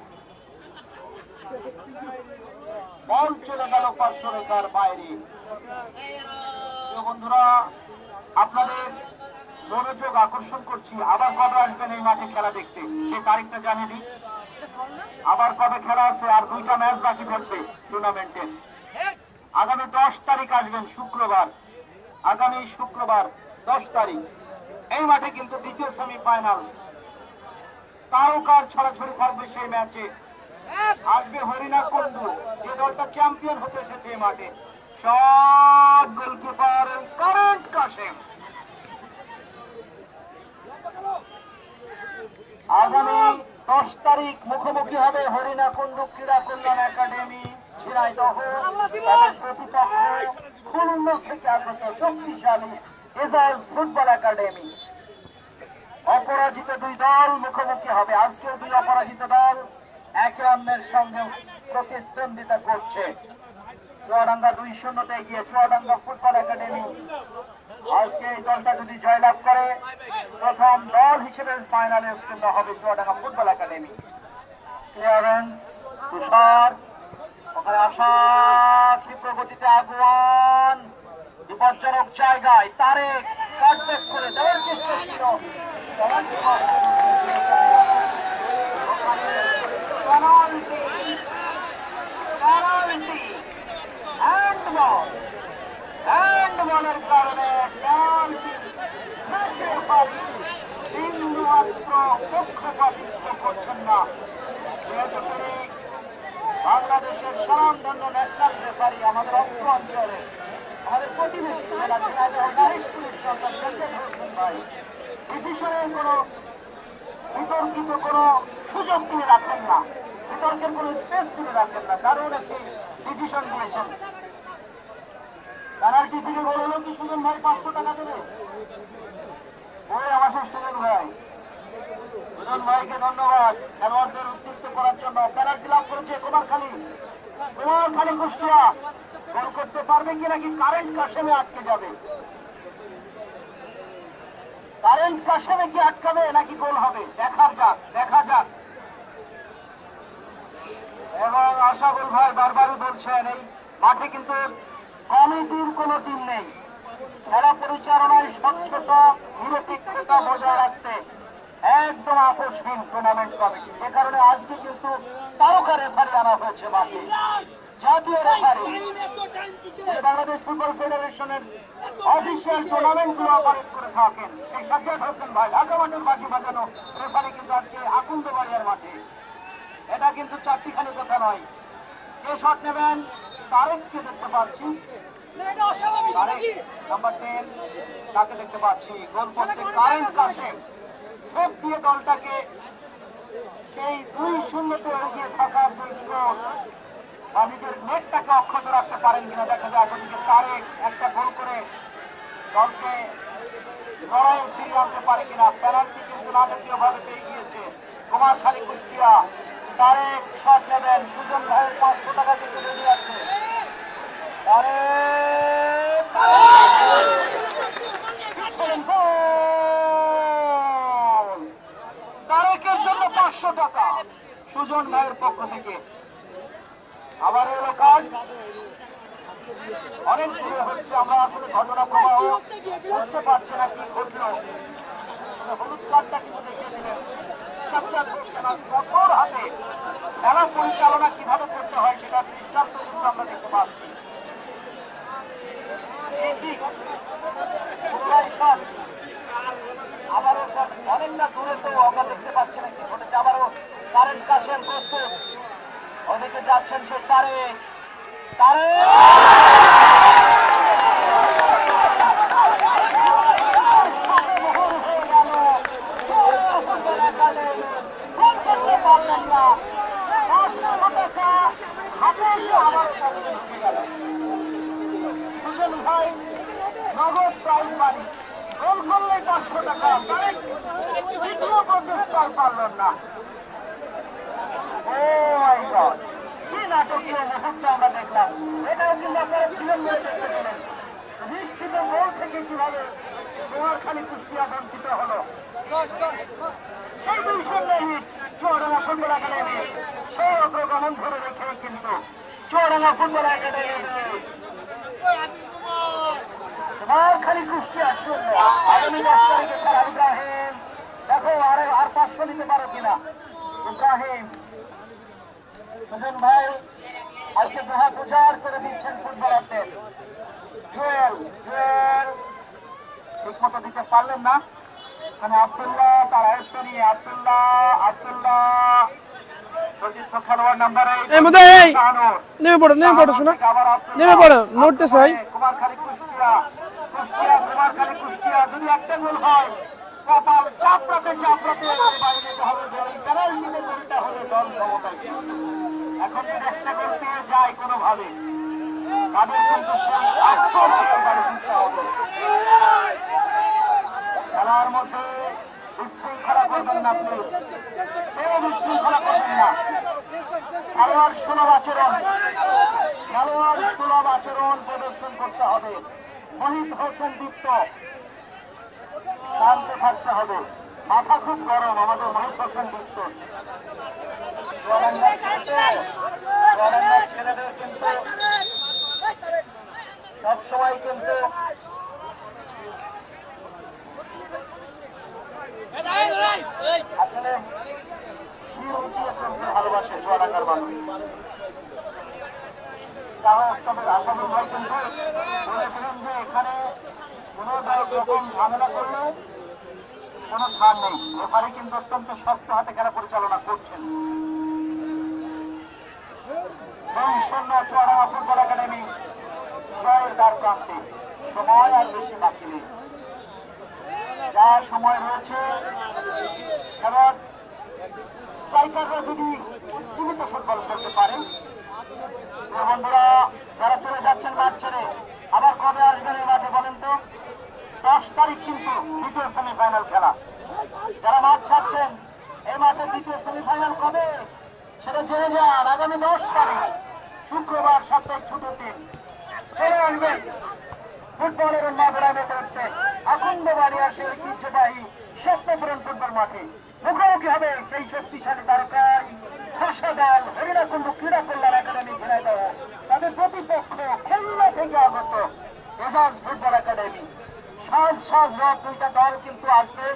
বল চলে গেল পার্শ্ব রেখার বাইরে। বন্ধুরা, আপনাদের মনোযোগ আকর্ষণ করছি, আবার কবে আসবেন এই মাঠে খেলা দেখতে সেই তারিখটা জানিয়ে দিই। আবার কবে খেলা আছে? আর 2টা ম্যাচ বাকি থাকবে টুর্নামেন্টে। আগামী 10 তারিখ আসবেন, শুক্রবার, আগামী শুক্রবার 10 তারিখ এই মাঠে কিন্তু দ্বিতীয় সেমিফাইনাল। তারকার ছড়াছড়ি থাকবে সেই ম্যাচে। আসবে হরিণা কুণ্ডু, যে দলটা চ্যাম্পিয়ন হতে এসেছে এই মাঠে। Shot, goalkeeper current Kashem. আগামী 10 তারিখ মুখোমুখি হবে হরিণা কুণ্ডু ক্রীড়া কল্যাণ একাডেমি ঝিনাইদহ। তাদের প্রতিপক্ষ খুলনা থেকে আগত শক্তিশালী এজাজ ফুটবল একাডেমি। অপরাজিত 2 দল মুখোমুখি হবে। আজকেও 2 অপরাজিত দল একে অন্যের সঙ্গে প্রতিদ্বন্দ্বিতা করছে। চুয়াডাঙ্গা 2-0 এগিয়ে চুয়াডাঙ্গা ফুটবল একাডেমি। আজকে এই দলটা যদি জয়লাভ করে প্রথম দল হিসেবে ফাইনালে উত্তীর্ণ হবে চুয়াডাঙ্গা ফুটবল একাডেমি। ক্লিয়ারেন্স তুষার, ওখানে আশা ক্ষিপ্র গতিতে আগুয়ান, বিপজ্জনক জায়গায় তারেক কাটব্যাক করে দেওয়ার চেষ্টা ছিল। হ্যান্ডবলের কারণে বিন্দুমাত্র পক্ষপাতিত্ব করছেন না। যেহেতু তিনি বাংলাদেশের স্বনামধন্য ন্যাশনাল রেফারি, আমাদের অত্র অঞ্চলে আমাদের প্রতিবেশী জেলা ঝিনাইদহ নারিশপুরের সন্তান সাজ্জাদ হোসেন ভাই ডিসিশনের কোনো বিতর্কিত কোনো সুযোগ তিনি রাখেন না। বিতর্কের কোনো স্পেস তিনি রাখেন না, দারুণ একটি ডিসিশন নিয়েছেন। পেনাল্টি থেকে গোল হলো কি সুজন ভাই 500 টাকা দেবে? ওই আমার সুজন ভাই, সুজন ভাইকে ধন্যবাদ খেলোয়াড়দের উদ্বুদ্ধ করার জন্য। পেনাল্টি লাভ করেছে কুমারখালী কুষ্টিয়া। গোল করতে পারবে কি নাকি কারেন্ট কাশেমে আটকে যাবে? কারেন্ট কাশেমে কি আটকাবে নাকি গোল হবে? দেখা যাক। এবং আশাফুল ভাই বারবারই বলছেন এই মাঠে কিন্তু কমিটির কোন টিম নেই। খেলা পরিচালনায় স্বচ্ছতা নিরপেক্ষতা বজায় রাখতে একদম আপোষহীন টুর্নামেন্ট কমিটি। যে কারণে আজকে কিন্তু তারকা রেফারি আনা হয়েছে মাঠে, জাতীয় রেফারি। বাংলাদেশ ফুটবল ফেডারেশনের অফিসিয়াল টুর্নামেন্ট গুলো অপারেট করে থাকেন সেই সাজ্জাদ হোসেন ভাই। ঢাকা মাঠের বাজি বাজানো রেফারি কিন্তু আজকে আকুন্দবাড়িয়ার মাঠে। এটা কিন্তু চারটিখানি কথা নয়। কে শট নেবেন? তারেককে দেখতে পাচ্ছি, নাম্বার 10 তাকে দেখতে পাচ্ছি। গোল করছে কারেন্ট কাশেম। সব দিয়ে দলটাকে সেই 2-0-তে এগিয়ে থাকার যে স্কোর বা নিজের নেটটাকে অক্ষত রাখতে পারেন কিনা দেখা যায়। ওদিকে তারেক একটা গোল করে দলকে লড়াইয়ে ফিরিয়ে আনতে পারে কিনা। পেনাল্টি কিন্তু নাটকীয় ভাবে পেয়ে গিয়েছে কুমারখালী কুষ্টিয়া। তারেক শট নেবেন, সুজন ভাইয়ের 500 টাকা কিন্তু বেরিয়ে আছে। তারেকের জন্য 500 টাকা সুজন ভাইয়ের পক্ষ থেকে। আবার এলো কার্ড, অনেক দূরে হচ্ছে, আমরা আসলে ঘটনা প্রবাহ বুঝতে পারছি না কি ঘটলো। হলুদ কার্ডটা কিন্তু দেখিয়ে দিলেন সাজ্জাদ হোসেন। কঠোর হাতে খেলা পরিচালনা কিভাবে করতে হয় সেটা দৃষ্টান্ত কিন্তু আমরা দেখতে পাচ্ছি। আবারও অনেকটা দূরে তো আমরা দেখতে পাচ্ছি না কি ঘটেছে। আবারও কারেন্ট কাশেম প্রস্তুত, ওদিকে যাচ্ছেন সে তারেক। সুজন ভাই নগদ প্রাইজ মানি, গোল করলে 500 টাকা। দ্বিতীয় প্রচেষ্টায় পারলেন না। ও মাই গড, কি নাটকীয় মুহূর্ত আমরা দেখলাম। এটাও কিন্তু আপনারা ছিলেন বলে দেখতে পেলেন। নিশ্চিত গোল থেকে কিভাবে কুমারখালী কুষ্টিয়া বঞ্চিত হলো। সেই 2-0 হিট চুয়াডাঙ্গা ফুটবল একাডেমি সেই অগ্রগমন ধরে রেখে কিন্তু চুয়াডাঙ্গা ফুটবল একাডেমি কুমারখালী কুষ্টিয়া 0। আগামী 10 তারিখে খেলা। ইব্রাহিম দেখো আর 500 নিতে পারো কিনা। ইব্রাহিম, সুজন ভাই আজকে মহা প্রচার করে দিচ্ছেন ফুটবলারদের। জুয়েল ঠিক মতো দিতে পারলেন না। এখানে আব্দুল্লাহ, তার আয়ত্ত নিয়ে আব্দুল্লাহ সতীর্থ খেলোয়াড় নাম্বার 8 নেমে পড়ো শোনা, নেমে পড়ো, নড়তে চাই। কুমারখালী কুষ্টিয়া যদি একটা গোল হয় কপাল চাপড়াতে বাইরে যেতে হবে। পেনাল্টিতে গোলটা হলে দল ক্ষমতায়। এখন যদি একটা গোল পেয়ে যায় কোনোভাবে তাদের কিন্তু সেই আশ্চর্য বাড়ি ফিরতে হবে। খেলার মধ্যে বিশৃঙ্খলা করবেন না প্লিজ, কেউ বিশৃঙ্খলা করবেন না। খেলোয়াড় সুলভ আচরণ প্রদর্শন করতে হবে। মহিত হোসেন দীপ্ত, শান্ত থাকতে হবে। মাথা খুব গরম আমাদের মহিত হোসেন দীপ্ত। ছেলেদের কিন্তু সবসময় কিন্তু আসলে শির উঁচিয়ে চলতে ভালোবাসে চুয়াডাঙ্গার মানুষ। তবে আশাফুল ভাই কিন্তু বলে দিলেন যে এখানে কোন রকম ঝামেলা করলে কোনো ছাড় নেই। রেফারি কিন্তু অত্যন্ত শক্ত হাতে খেলা পরিচালনা করছেন। 2-0 চুয়াডাঙ্গা ফুটবল একাডেমি জয়ের দ্বার প্রান্তে। সময় আর বেশি বাকি নেই, যা সময় রয়েছে খেলোয়াড় স্ট্রাইকাররা যদি জীবিত ফুটবল খেলতে পারে, তো বন্ধুরা যারা চলে যাচ্ছেন মাঠ ছেড়ে আবার কবে আসবেন এই মাঠে বলেন তো? 10 তারিখ কিন্তু দ্বিতীয় সেমিফাইনাল খেলা। যারা মাঠ ছাড়ছেন এই মাঠে দ্বিতীয় সেমিফাইনাল কবে সেটা জেনে যান। আগামী 10 তারিখ শুক্রবার, সাপ্তাহিক ছুটির দিন। চলে আসবেন ফুটবলের মাঝরায় মেতে উঠতে আনন্দবাড়ি আসে ঐতিহ্যবাহী স্বপ্নপূরণ ফুটবল মাঠে। মুখোমুখি হবে সেই শক্তিশালী তারকায় খসা দল হরিণাকুণ্ড ক্রীড়া কল্যাণ একাডেমি ঝিনাইদহ। তাদের প্রতিপক্ষ খুলনা থেকে আগত এজাজ ফুটবল একাডেমি। সাজ সাজ রথ দুইটা দল কিন্তু আসবে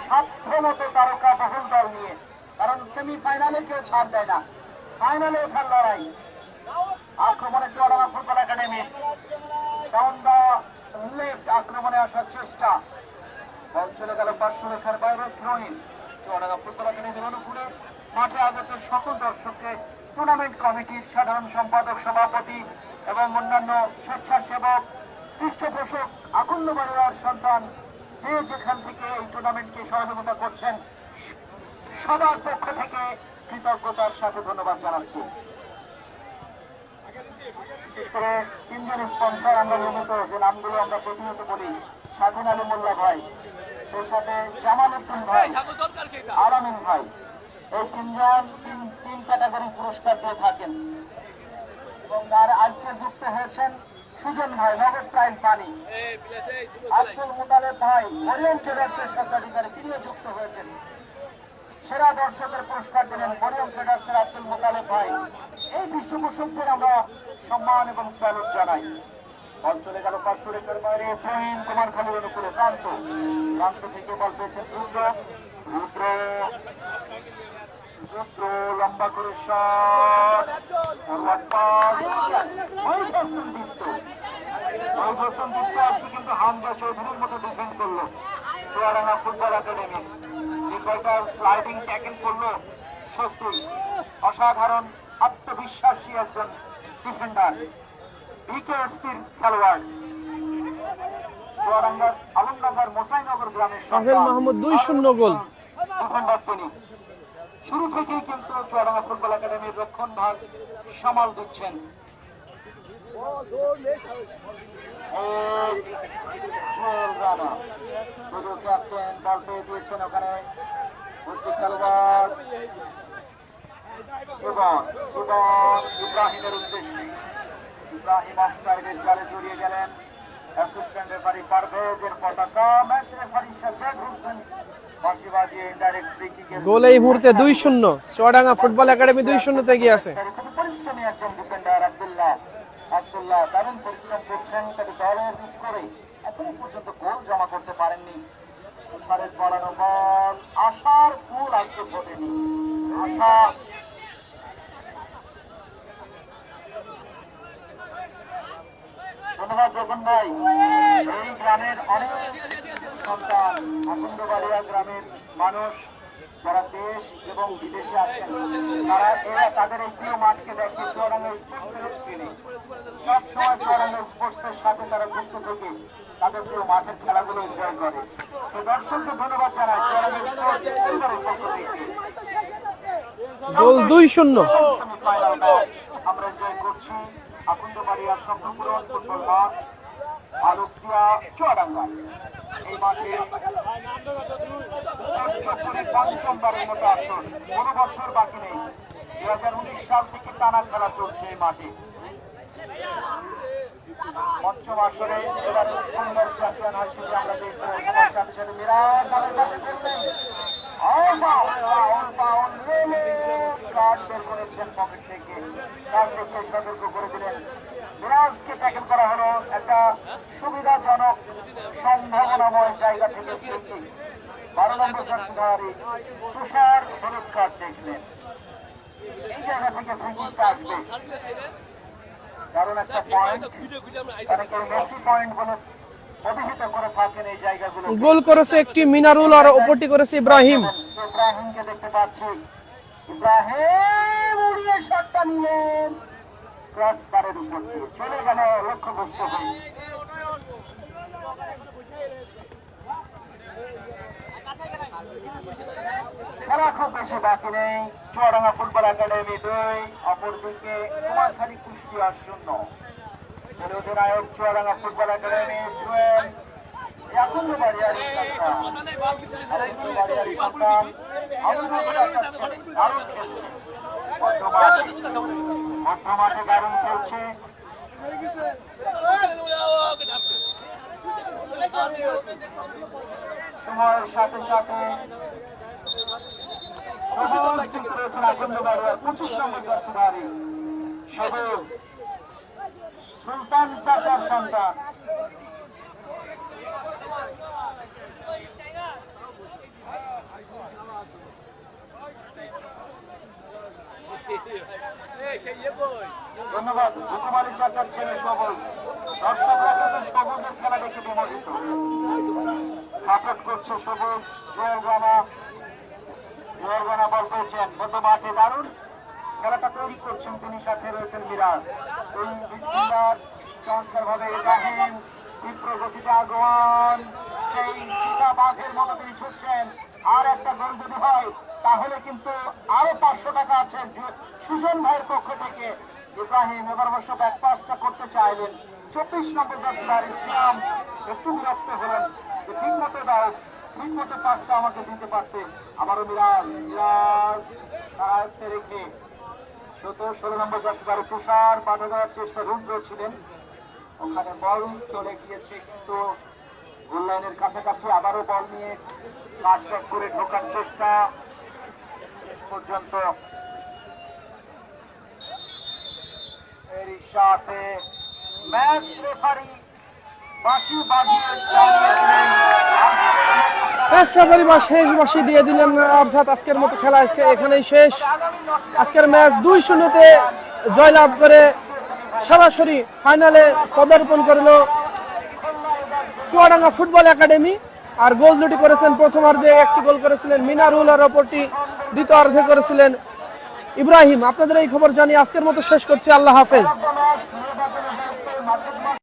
সাধ্যমতো তারকা বহুল দল নিয়ে, কারণ সেমিফাইনালে কেউ ছাড় দেয় না, ফাইনালে ওঠার লড়াই। আক্রমণে Chuadanga football academy down the left আক্রমণে আসার চেষ্টা, বল চলে গেল পার্শ্বরেখার বাইরে, থ্রোইন। চুয়াডাঙ্গা ফুটবল একাডেমির অনুকূলে মাঠে আগত সকল দর্শককে টুর্নামেন্ট কমিটির সাধারণ সম্পাদক, সভাপতি এবং অন্যান্য স্বেচ্ছাসেবক, পৃষ্ঠপোষক, আনন্দবাড়িয়ার সন্তান যে যেখান থেকে এই টুর্নামেন্টকে সহযোগিতা করছেন সবার পক্ষ থেকে কৃতজ্ঞতার সাথে ধন্যবাদ জানাচ্ছি। বিশেষ করে তিনজন স্পন্সর আমরা নিয়মিত যে নামগুলো আমরা প্রতিনিয়ত বলি, স্বাধীন আলী মোল্লা ভাই, সেই সাথে জামাল উদ্দিন ভাই, আলামিন ভাই, এই তিনজন তিন ক্যাটাগরি পুরস্কার দিয়ে থাকেন। এবং তার আজকে যুক্ত হয়েছেন সুজন ভাই, নগদ প্রাইজ মানি। আব্দুল মুতালেব ভাই হরিয়ম ট্রেডার্সের স্বত্বাধিকারী, তিনিও যুক্ত হয়েছেন। সেরা দর্শকের পুরস্কার দিলেন হরিয়ম ট্রেডার্সের আব্দুল মুতালেব ভাই। এই পৃষ্ঠপোষকদের আমরা সম্মান এবং স্যালুট জানাই। বল চলে গেল পার্শ্বরেখার বাইরে, থ্রোইন কুমারখালীর অনুকূলে, প্রান্ত থেকে বল পেয়েছেন রুদ্র লম্বা করে শট, ফরওয়ার্ড পাস, দীপ্ত আজকে কিন্তু হামজা চৌধুরীর মতো ডিফেন্ড করলো চুয়াডাঙ্গা ফুটবল একাডেমি। নিকলটার স্লাইডিং ট্যাকেল করলো, সত্যি অসাধারণ আত্মবিশ্বাসী একজন ডিফেন্ডার, বিকেএসপির খেলোয়াড়। চুয়াডাঙ্গার আলমডাঙ্গার মোসাইনগর গ্রামের সোহেল মাহমুদ 2-0 গোল। ডিফেন্ডার তিনি। শুরু থেকেই কিন্তু চুয়াডাঙ্গা ফুটবল একাডেমির রক্ষণ ভাগ সামাল দিচ্ছেন। ক্যাপ্টেন বল পেয়ে দিয়েছেন ওখানে খেলোয়াড় ইব্রাহিমের উদ্দেশ্যে। ইব্রাহিম অফসাইডের জালে জড়িয়ে গেলেন। অ্যাসিস্ট্যান্ট রেফারি পারভেজের পতাকা, ম্যাচ রেফারি সাজ্জাদ হোসেন বাঁশি বাজিয়ে ইনডাইরেক্ট ফ্রি কিকের গোল এই মুহূর্তে 2-0, চুয়াডাঙ্গা ফুটবল একাডেমি 2-0 তে এগিয়ে আছে। খুব পরিশ্রমী একজন ডিফেন্ডার আব্দুল্লাহ দারুণ পরিশ্রম করছেন, তবে দলের স্কোরে এখনো পর্যন্ত গোল জমা করতে পারেননি। তুষারের পড়ানো বল, আশার ফুল আজকে ফোটেনি। আশা ধন্যবাদ রতন ভাই। এই গ্রামের অনেক সন্তান, আনন্দবাড়িয়া গ্রামের মানুষ যারা দেশ এবং বিদেশে আছেন, তারা তাদের এই প্রিয় মাঠকে দেখে চুয়াডাঙ্গা স্পোর্টসের স্ক্রিনে। সবসময় চুয়াডাঙ্গা স্পোর্টসের সাথে তারা যুক্ত থেকে তাদের প্রিয় মাঠের খেলাগুলো এনজয় করে। তো দর্শককে ধন্যবাদ জানাই চুয়াডাঙ্গা স্পোর্টস পরিবারের পক্ষ থেকে। গোল 2-0। সেমিফাইনালটা আমরা এনজয় করছি আনন্দবাড়িয়ার স্বপ্নপূরণ ফুটবল মাঠ, আলোকিয়া চুয়াডাঙ্গা। এই মাঠে ৫মবারের মতো আসর, কোনো বছর বাকি নেই। 2019 সাল থেকে টানা খেলা চলছে এই মাঠে। ৫ম আসরে এবার সুন্দর চ্যাম্পিয়ন হিসেবে আমরা দেখবো। সবার সাথে সাথে মিরাজ তাদের কাছে খেললেন, কার্ড বের করেছেন পকেট থেকে, কার্ড দেখে সতর্ক করে দিলেন। মিরাজকে ট্যাকেল করা হলো একটা সুবিধাজনক সম্ভাবনাময় জায়গা থেকে। 12 নম্বর জার্সিধারী তুষার হলুদ কার্ড দেখলেন। এই জায়গা থেকে ফ্রি কিকটা আসবে, কারণ একটা পয়েন্ট অনেকে মেসি পয়েন্ট বলে অভিহিত করে থাকেন এই জায়গাগুলো। গোল করেছে একটি মিনারুল আর অপরটি করেছে ইব্রাহিম। ইব্রাহিমকে দেখতে পাচ্ছি, ইব্রাহিম উড়িয়ে শটটা নিলেন, ক্রস বারের উপর দিয়ে চলে গেল লক্ষ্যবস্তু হয়ে। খেলা খুব বেশি বাকি নেই। চুয়াডাঙ্গা ফুটবল একাডেমি 2, অপরদিকে কুমারখালী কুষ্টিয়া 0। অধিনায়ক চুয়াডাঙ্গা ফুটবল একাডেমি জুয়েল ইয়াকুব বাড়িয়ারি সন্তান, বাড়িয়ারি সন্তান দারুণ খেলছে। মধ্যমাঠে দারুণ খেলছে। সময়ের সাথে সাথে 25 নম্বর জার্সিধারী সবুজ সুলতান চাচার সন্তান। ধন্যবাদ হুকুমারি চাচার ছেলে সবুজ। দর্শকরা কিন্তু সবুজের খেলা দেখে বিমোহিত, সাপোর্ট করছে সবুজ। জুয়েল রানা বল পেয়েছেন, মধ্য মাঠে দারুণ খেলাটা তৈরি করছেন তিনি, সাথে রয়েছেন মিরাজ। এই মিডফিল্ডার চমৎকার ভাবে ইব্রাহিম তীব্র গতিতে আগমন, সেই চিতা বাঘের মতো তিনি ছুটছেন। আর একটা গোল যদি হয় তাহলে কিন্তু আরো 500 টাকা আছে সুজন ভাইয়ের পক্ষ থেকে। ইব্রাহিম এবার অবশ্য ব্যাক পাসটা করতে চাইলেন। 24 নম্বর জার্সিধার ইসলাম একটু বিরক্ত হলেন, ঠিক মতো দাও, ঠিক মতো পাসটা আমাকে দিতে পারতে। আবারও মিরাজ আয়ত্তে রেখে 17-16 নম্বর জার্সিধারে তুষার বাধা দেওয়ার চেষ্টা রুদ্র ছিলেন, ওখানে বল চলে গিয়েছে কিন্তু গোল লাইনের কাছাকাছি। আবারও বল নিয়ে কাটব্যাক করে ঢোকার চেষ্টা, শেষ পর্যন্ত এরই সাথে ম্যাচ রেফারি বাঁশি বাজিয়ে শেষ বাঁশি দিয়ে দিলেন, অর্থাৎ আজকের মতো খেলা এখানেই শেষ। আজকের ম্যাচ 2-0-তে জয়লাভ করে সরাসরি ফাইনালে পদার্পণ করল চুয়াডাঙ্গা ফুটবল একাডেমি। আর গোল দুটি করেছেন, প্রথমার্ধে একটি গোল করেছিলেন মিনারুল আর অপরটি দ্বিতীয়ার্ধে করেছিলেন ইব্রাহিম। আপনাদের এই খবর জানিয়ে আজকের মতো শেষ করছি। আল্লাহ হাফেজ।